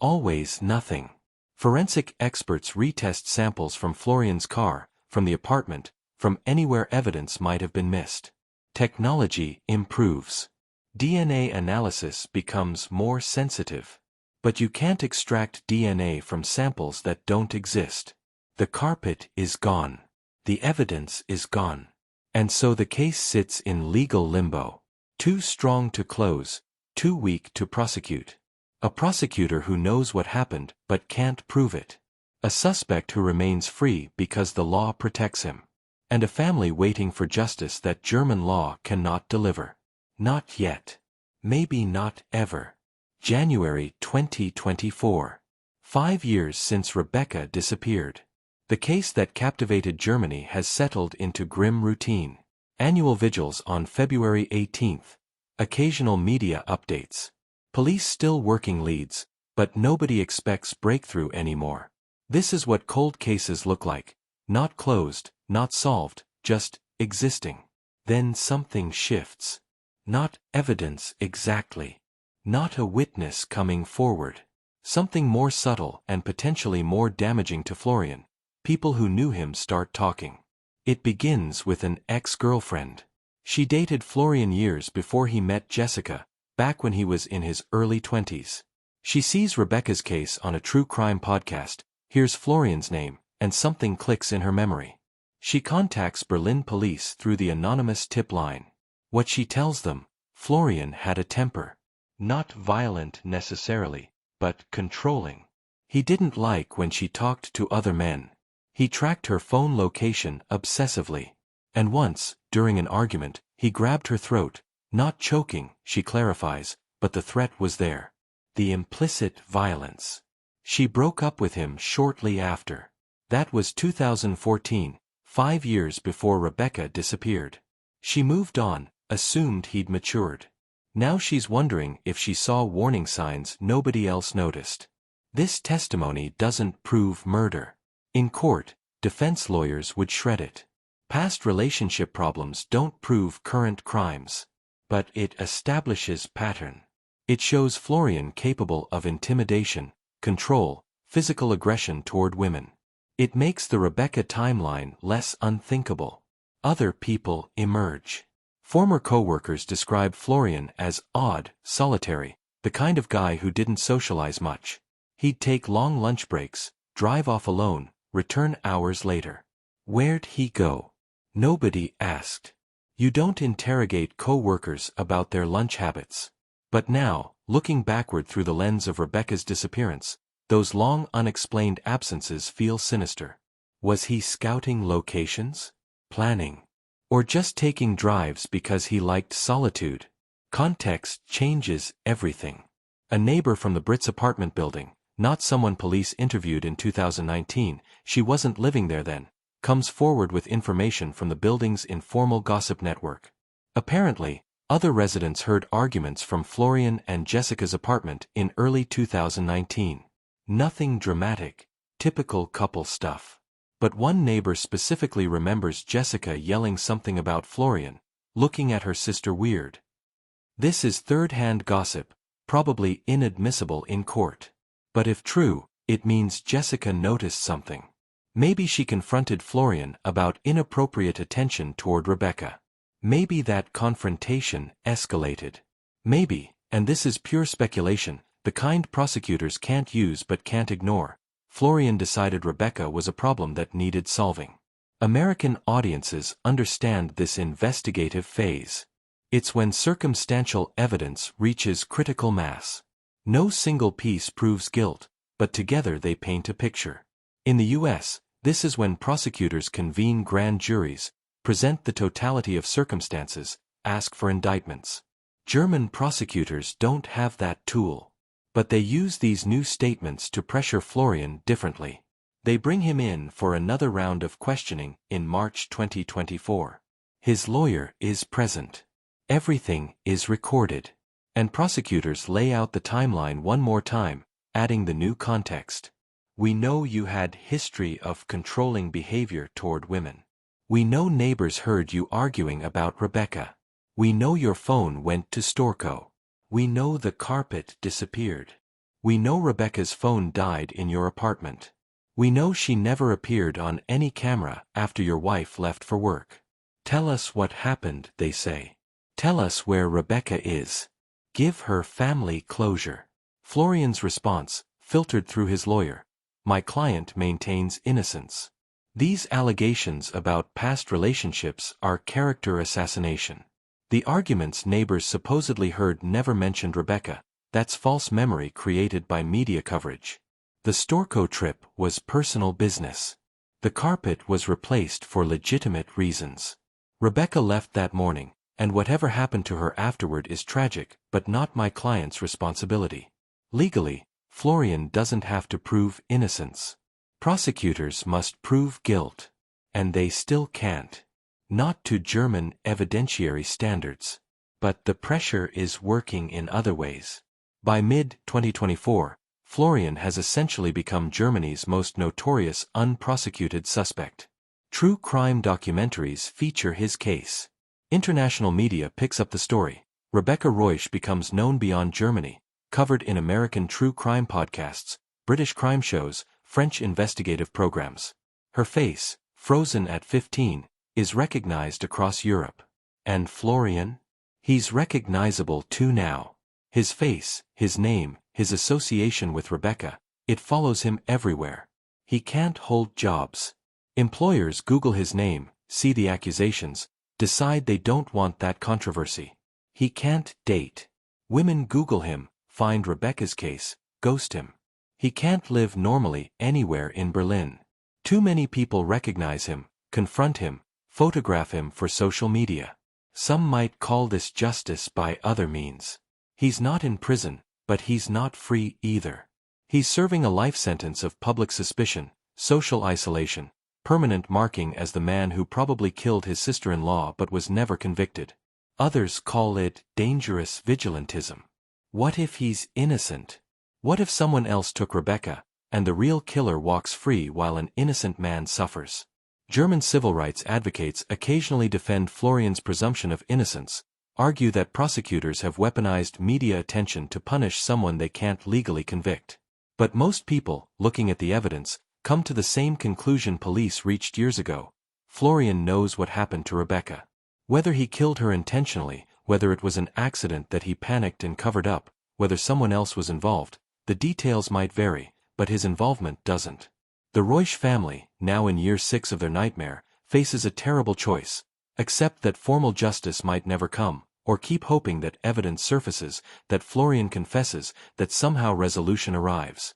Always nothing. Forensic experts retest samples from Florian's car, from the apartment, from anywhere evidence might have been missed. Technology improves. DNA analysis becomes more sensitive. But you can't extract DNA from samples that don't exist. The carpet is gone. The evidence is gone. And so the case sits in legal limbo. Too strong to close, too weak to prosecute. A prosecutor who knows what happened but can't prove it. A suspect who remains free because the law protects him. And a family waiting for justice that German law cannot deliver. Not yet. Maybe not ever. January 2024. 5 years since Rebecca disappeared. The case that captivated Germany has settled into grim routine. Annual vigils on February 18th. Occasional media updates. Police still working leads, but nobody expects breakthrough anymore. This is what cold cases look like. Not closed, not solved, just existing. Then something shifts. Not evidence exactly. Not a witness coming forward. Something more subtle and potentially more damaging to Florian. People who knew him start talking. It begins with an ex-girlfriend. She dated Florian years before he met Jessica, back when he was in his early 20s. She sees Rebecca's case on a true crime podcast, hears Florian's name, and something clicks in her memory. She contacts Berlin police through the anonymous tip line. What she tells them, Florian had a temper. Not violent necessarily, but controlling. He didn't like when she talked to other men. He tracked her phone location obsessively. And once, during an argument, he grabbed her throat, not choking, she clarifies, but the threat was there. The implicit violence. She broke up with him shortly after. That was 2014, 5 years before Rebecca disappeared. She moved on, assumed he'd matured. Now she's wondering if she saw warning signs nobody else noticed. This testimony doesn't prove murder. In court, defense lawyers would shred it. Past relationship problems don't prove current crimes. But it establishes pattern. It shows Florian capable of intimidation, control, physical aggression toward women. It makes the Rebecca timeline less unthinkable. Other people emerge. Former co-workers describe Florian as odd, solitary, the kind of guy who didn't socialize much. He'd take long lunch breaks, drive off alone, return hours later. Where'd he go? Nobody asked. You don't interrogate co-workers about their lunch habits. But now, looking backward through the lens of Rebecca's disappearance, those long unexplained absences feel sinister. Was he scouting locations? Planning? Or just taking drives because he liked solitude? Context changes everything. A neighbor from the Brits apartment building, not someone police interviewed in 2019, she wasn't living there then, comes forward with information from the building's informal gossip network. Apparently, other residents heard arguments from Florian and Jessica's apartment in early 2019. Nothing dramatic, typical couple stuff. But one neighbor specifically remembers Jessica yelling something about Florian, looking at her sister weird. This is third-hand gossip, probably inadmissible in court. But if true, it means Jessica noticed something. Maybe she confronted Florian about inappropriate attention toward Rebecca. Maybe that confrontation escalated. Maybe, and this is pure speculation, the kind prosecutors can't use but can't ignore, Florian decided Rebecca was a problem that needed solving. American audiences understand this investigative phase. It's when circumstantial evidence reaches critical mass. No single piece proves guilt, but together they paint a picture. In the U.S., this is when prosecutors convene grand juries, present the totality of circumstances, ask for indictments. German prosecutors don't have that tool. But they use these new statements to pressure Florian differently. They bring him in for another round of questioning in March 2024. His lawyer is present. Everything is recorded. And prosecutors lay out the timeline one more time, adding the new context. We know you had history of controlling behavior toward women. We know neighbors heard you arguing about Rebecca. We know your phone went to Storco. We know the carpet disappeared. We know Rebecca's phone died in your apartment. We know she never appeared on any camera after your wife left for work. Tell us what happened, they say. Tell us where Rebecca is. Give her family closure. Florian's response, filtered through his lawyer. My client maintains innocence. These allegations about past relationships are character assassination. The arguments neighbors supposedly heard never mentioned Rebecca. That's false memory created by media coverage. The Storco trip was personal business. The carpet was replaced for legitimate reasons. Rebecca left that morning, and whatever happened to her afterward is tragic, but not my client's responsibility. Legally, Florian doesn't have to prove innocence. Prosecutors must prove guilt. And they still can't. Not to German evidentiary standards. But the pressure is working in other ways. By mid-2024, Florian has essentially become Germany's most notorious unprosecuted suspect. True crime documentaries feature his case. International media picks up the story. Rebecca Reusch becomes known beyond Germany, covered in American true crime podcasts, British crime shows, French investigative programs. Her face, frozen at 15, is recognized across Europe. And Florian? He's recognizable too now. His face, his name, his association with Rebecca, it follows him everywhere. He can't hold jobs. Employers Google his name, see the accusations, decide they don't want that controversy. He can't date. Women Google him, find Rebecca's case, ghost him. He can't live normally anywhere in Berlin. Too many people recognize him, confront him, photograph him for social media. Some might call this justice by other means. He's not in prison, but he's not free either. He's serving a life sentence of public suspicion, social isolation, permanent marking as the man who probably killed his sister-in-law but was never convicted. Others call it dangerous vigilantism. What if he's innocent? What if someone else took Rebecca, and the real killer walks free while an innocent man suffers? German civil rights advocates occasionally defend Florian's presumption of innocence, argue that prosecutors have weaponized media attention to punish someone they can't legally convict. But most people, looking at the evidence, come to the same conclusion police reached years ago. Florian knows what happened to Rebecca. Whether he killed her intentionally, whether it was an accident that he panicked and covered up, whether someone else was involved, the details might vary, but his involvement doesn't. The Reusch family, now in year 6 of their nightmare, faces a terrible choice: accept that formal justice might never come, or keep hoping that evidence surfaces, that Florian confesses, that somehow resolution arrives.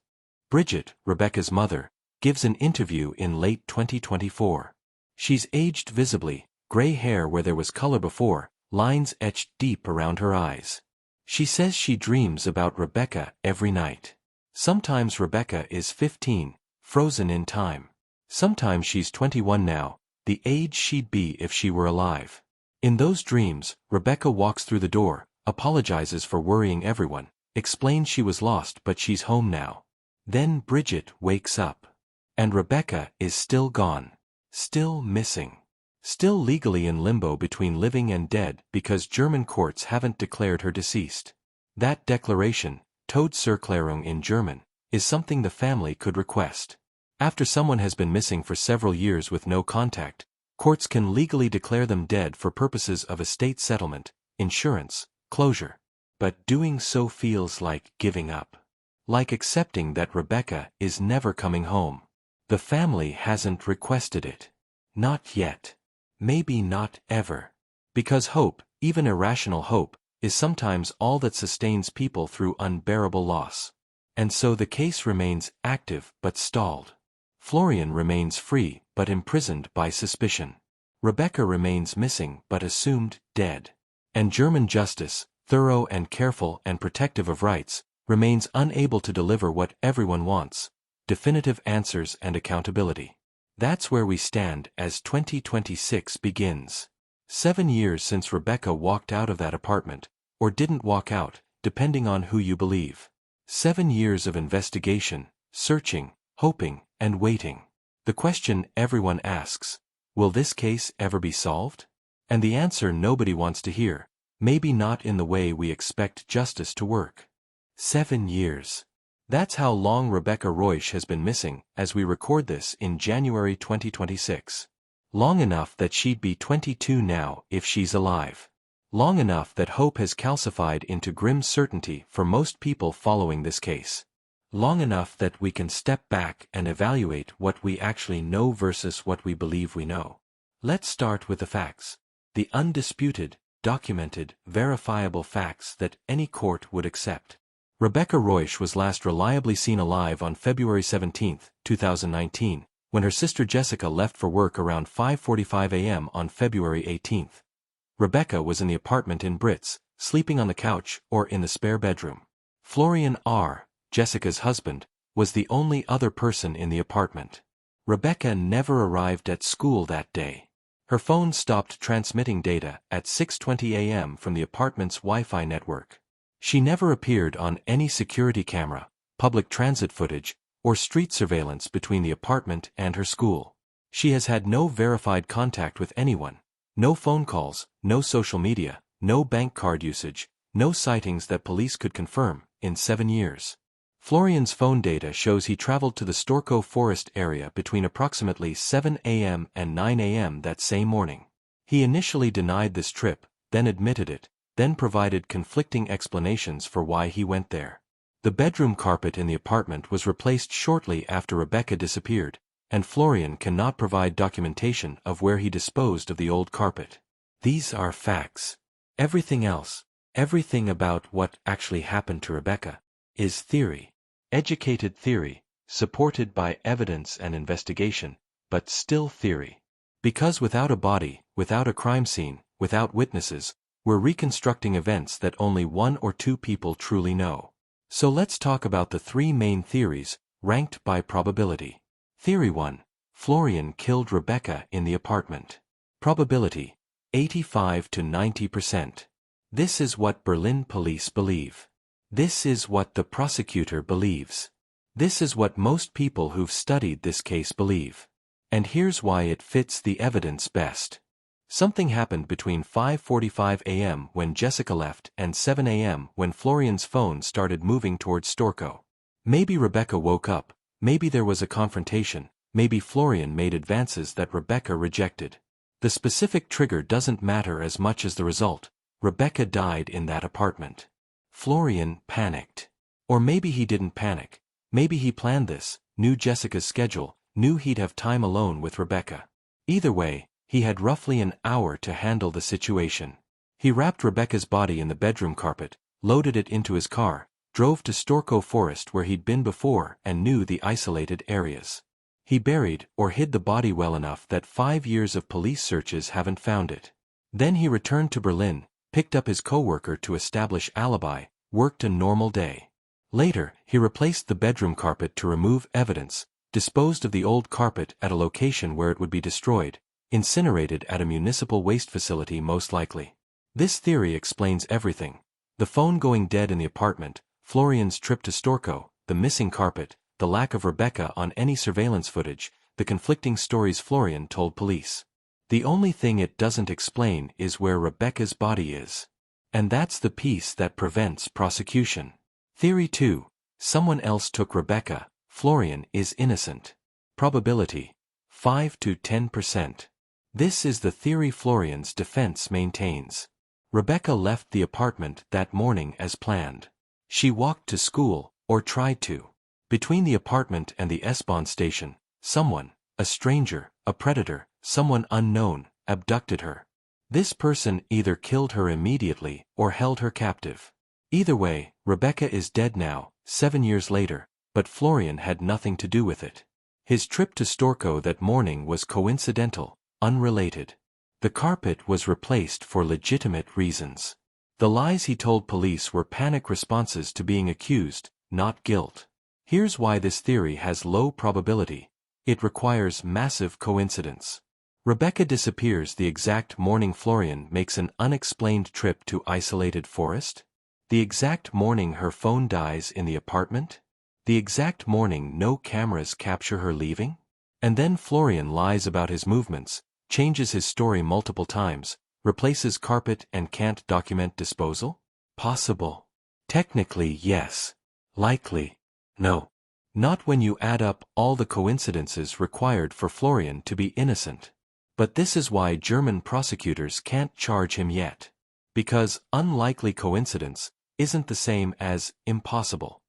Bridget, Rebecca's mother, gives an interview in late 2024. She's aged visibly, gray hair where there was color before, lines etched deep around her eyes. She says she dreams about Rebecca every night. Sometimes Rebecca is 15, frozen in time. Sometimes she's 21 now, the age she'd be if she were alive. In those dreams, Rebecca walks through the door, apologizes for worrying everyone, explains she was lost but she's home now. Then Bridget wakes up. And Rebecca is still gone. Still missing. Still legally in limbo between living and dead because German courts haven't declared her deceased. That declaration, Todeserklärung in German, is something the family could request. After someone has been missing for several years with no contact, courts can legally declare them dead for purposes of estate settlement, insurance, closure. But doing so feels like giving up. Like accepting that Rebecca is never coming home. The family hasn't requested it. Not yet. Maybe not ever. Because hope, even irrational hope, is sometimes all that sustains people through unbearable loss. And so the case remains active but stalled. Florian remains free but imprisoned by suspicion. Rebecca remains missing but assumed dead. And German justice, thorough and careful and protective of rights, remains unable to deliver what everyone wants: definitive answers and accountability. That's where we stand as 2026 begins. 7 years since Rebecca walked out of that apartment, or didn't walk out, depending on who you believe. 7 years of investigation, searching, hoping, and waiting. The question everyone asks: will this case ever be solved? And the answer nobody wants to hear: maybe not in the way we expect justice to work. 7 years. That's how long Rebecca Reusch has been missing as we record this in January 2026. Long enough that she'd be 22 now if she's alive. Long enough that hope has calcified into grim certainty for most people following this case. Long enough that we can step back and evaluate what we actually know versus what we believe we know. Let's start with the facts. The undisputed, documented, verifiable facts that any court would accept. Rebecca Reusch was last reliably seen alive on February 17, 2019, when her sister Jessica left for work around 5:45 a.m. on February 18. Rebecca was in the apartment in Brits, sleeping on the couch or in the spare bedroom. Florian R., Jessica's husband, was the only other person in the apartment. Rebecca never arrived at school that day. Her phone stopped transmitting data at 6:20 a.m. from the apartment's Wi-Fi network. She never appeared on any security camera, public transit footage, or street surveillance between the apartment and her school. She has had no verified contact with anyone, no phone calls, no social media, no bank card usage, no sightings that police could confirm, in 7 years. Florian's phone data shows he traveled to the Storkow Forest area between approximately 7 a.m. and 9 a.m. that same morning. He initially denied this trip, then admitted it, then provided conflicting explanations for why he went there. The bedroom carpet in the apartment was replaced shortly after Rebecca disappeared, and Florian cannot provide documentation of where he disposed of the old carpet. These are facts. Everything else, everything about what actually happened to Rebecca, is theory. Educated theory, supported by evidence and investigation, but still theory. Because without a body, without a crime scene, without witnesses, we're reconstructing events that only 1 or 2 people truly know. So let's talk about the 3 main theories, ranked by probability. Theory 1. Florian killed Rebecca in the apartment. Probability, 85 to 90%. This is what Berlin police believe. This is what the prosecutor believes. This is what most people who've studied this case believe. And here's why it fits the evidence best. Something happened between 5:45 a.m. when Jessica left and 7 a.m. when Florian's phone started moving towards Storkow. Maybe Rebecca woke up, maybe there was a confrontation, maybe Florian made advances that Rebecca rejected. The specific trigger doesn't matter as much as the result. Rebecca died in that apartment. Florian panicked. Or maybe he didn't panic. Maybe he planned this, knew Jessica's schedule, knew he'd have time alone with Rebecca. Either way, he had roughly an hour to handle the situation. He wrapped Rebecca's body in the bedroom carpet, loaded it into his car, drove to Storkow Forest where he'd been before and knew the isolated areas. He buried or hid the body well enough that 5 years of police searches haven't found it. Then he returned to Berlin, picked up his coworker to establish alibi, worked a normal day. Later, he replaced the bedroom carpet to remove evidence, disposed of the old carpet at a location where it would be destroyed, incinerated at a municipal waste facility most likely. This theory explains everything. The phone going dead in the apartment, Florian's trip to Storkow, the missing carpet, the lack of Rebecca on any surveillance footage, the conflicting stories Florian told police. The only thing it doesn't explain is where Rebecca's body is. And that's the piece that prevents prosecution. Theory 2. Someone else took Rebecca. Florian is innocent. Probability, 5 to 10%. This is the theory Florian's defense maintains. Rebecca left the apartment that morning as planned. She walked to school, or tried to. Between the apartment and the S-Bahn station, someone, a stranger, a predator, someone unknown, abducted her. This person either killed her immediately or held her captive. Either way, Rebecca is dead now, 7 years later, but Florian had nothing to do with it. His trip to Storkow that morning was coincidental, unrelated. The carpet was replaced for legitimate reasons. The lies he told police were panic responses to being accused, not guilt. Here's why this theory has low probability. It requires massive coincidence. Rebecca disappears the exact morning Florian makes an unexplained trip to isolated forest? The exact morning her phone dies in the apartment? The exact morning no cameras capture her leaving? And then Florian lies about his movements, changes his story multiple times, replaces carpet and can't document disposal? Possible. Technically, yes. Likely, no. Not when you add up all the coincidences required for Florian to be innocent. But this is why German prosecutors can't charge him yet. Because unlikely coincidence isn't the same as impossible.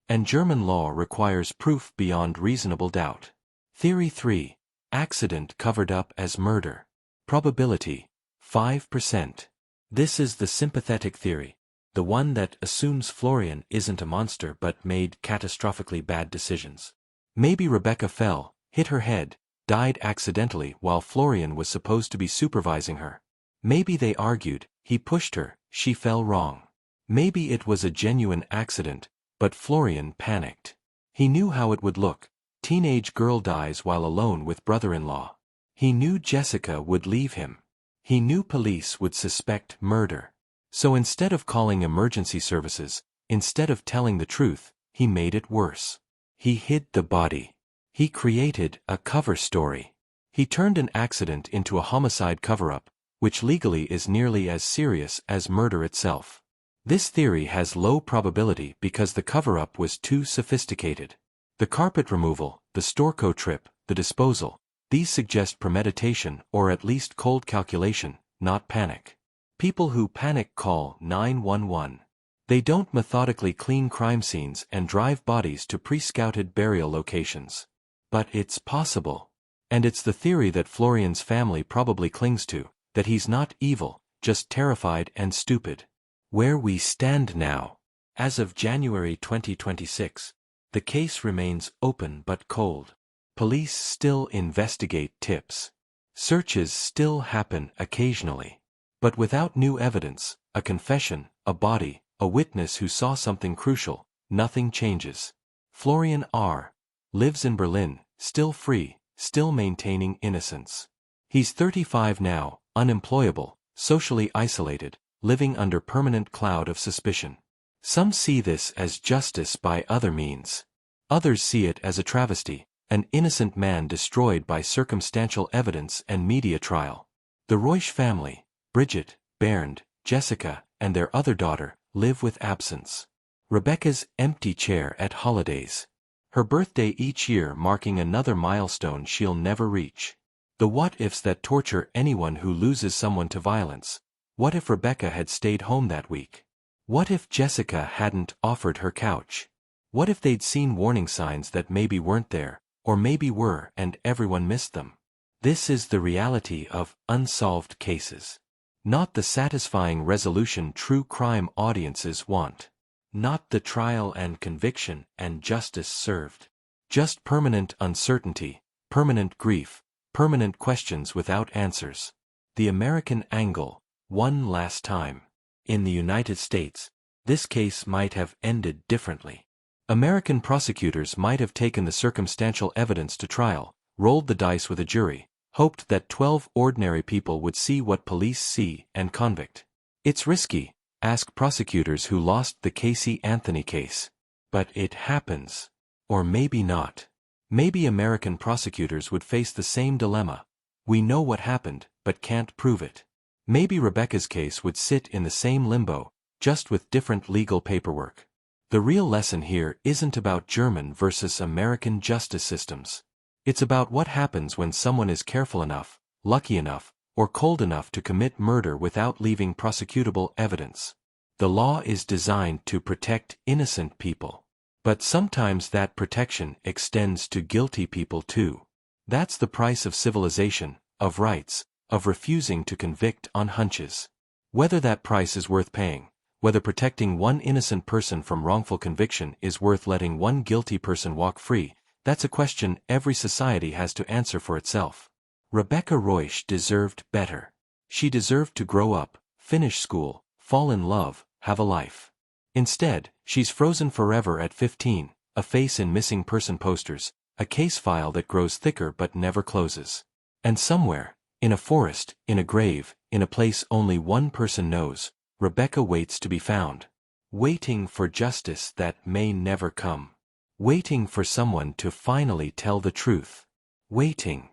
And German law requires proof beyond reasonable doubt. Theory 3. Accident covered up as murder. Probability, 5%. This is the sympathetic theory, the one that assumes Florian isn't a monster but made catastrophically bad decisions. Maybe Rebecca fell, hit her head, died accidentally while Florian was supposed to be supervising her. Maybe they argued, he pushed her, she fell wrong. Maybe it was a genuine accident, but Florian panicked. He knew how it would look. Teenage girl dies while alone with brother-in-law. He knew Jessica would leave him. He knew police would suspect murder. So instead of calling emergency services, instead of telling the truth, he made it worse. He hid the body. He created a cover story. He turned an accident into a homicide cover-up, which legally is nearly as serious as murder itself. This theory has low probability because the cover-up was too sophisticated. The carpet removal, the Storco trip, the disposal, these suggest premeditation or at least cold calculation, not panic. People who panic call 911. They don't methodically clean crime scenes and drive bodies to pre-scouted burial locations. But it's possible. And it's the theory that Florian's family probably clings to, that he's not evil, just terrified and stupid. Where we stand now. As of January 2026, the case remains open but cold. Police still investigate tips. Searches still happen occasionally. But without new evidence, a confession, a body, a witness who saw something crucial, nothing changes. Florian R. lives in Berlin, still free, still maintaining innocence. He's 35 now, unemployable, socially isolated, living under permanent cloud of suspicion. Some see this as justice by other means. Others see it as a travesty, an innocent man destroyed by circumstantial evidence and media trial. The Reusch family, Bridget, Bernd, Jessica, and their other daughter, live with absence. Rebecca's empty chair at holidays. Her birthday each year marking another milestone she'll never reach. The what-ifs that torture anyone who loses someone to violence. What if Rebecca had stayed home that week? What if Jessica hadn't offered her couch? What if they'd seen warning signs that maybe weren't there, or maybe were and everyone missed them? This is the reality of unsolved cases. Not the satisfying resolution true crime audiences want. Not the trial and conviction and justice served. Just permanent uncertainty, permanent grief, permanent questions without answers. The American angle, one last time. In the United States, this case might have ended differently. American prosecutors might have taken the circumstantial evidence to trial, rolled the dice with a jury, hoped that 12 ordinary people would see what police see and convict. It's risky, ask prosecutors who lost the Casey Anthony case. But it happens. Or maybe not. Maybe American prosecutors would face the same dilemma. We know what happened, but can't prove it. Maybe Rebecca's case would sit in the same limbo, just with different legal paperwork. The real lesson here isn't about German versus American justice systems. It's about what happens when someone is careful enough, lucky enough, or cold enough to commit murder without leaving prosecutable evidence. The law is designed to protect innocent people. But sometimes that protection extends to guilty people too. That's the price of civilization, of rights, of refusing to convict on hunches. Whether that price is worth paying, whether protecting one innocent person from wrongful conviction is worth letting one guilty person walk free, that's a question every society has to answer for itself. Rebecca Reusch deserved better. She deserved to grow up, finish school, fall in love, have a life. Instead, she's frozen forever at 15, a face in missing person posters, a case file that grows thicker but never closes. And somewhere, in a forest, in a grave, in a place only one person knows, Rebecca waits to be found. Waiting for justice that may never come. Waiting for someone to finally tell the truth. Waiting.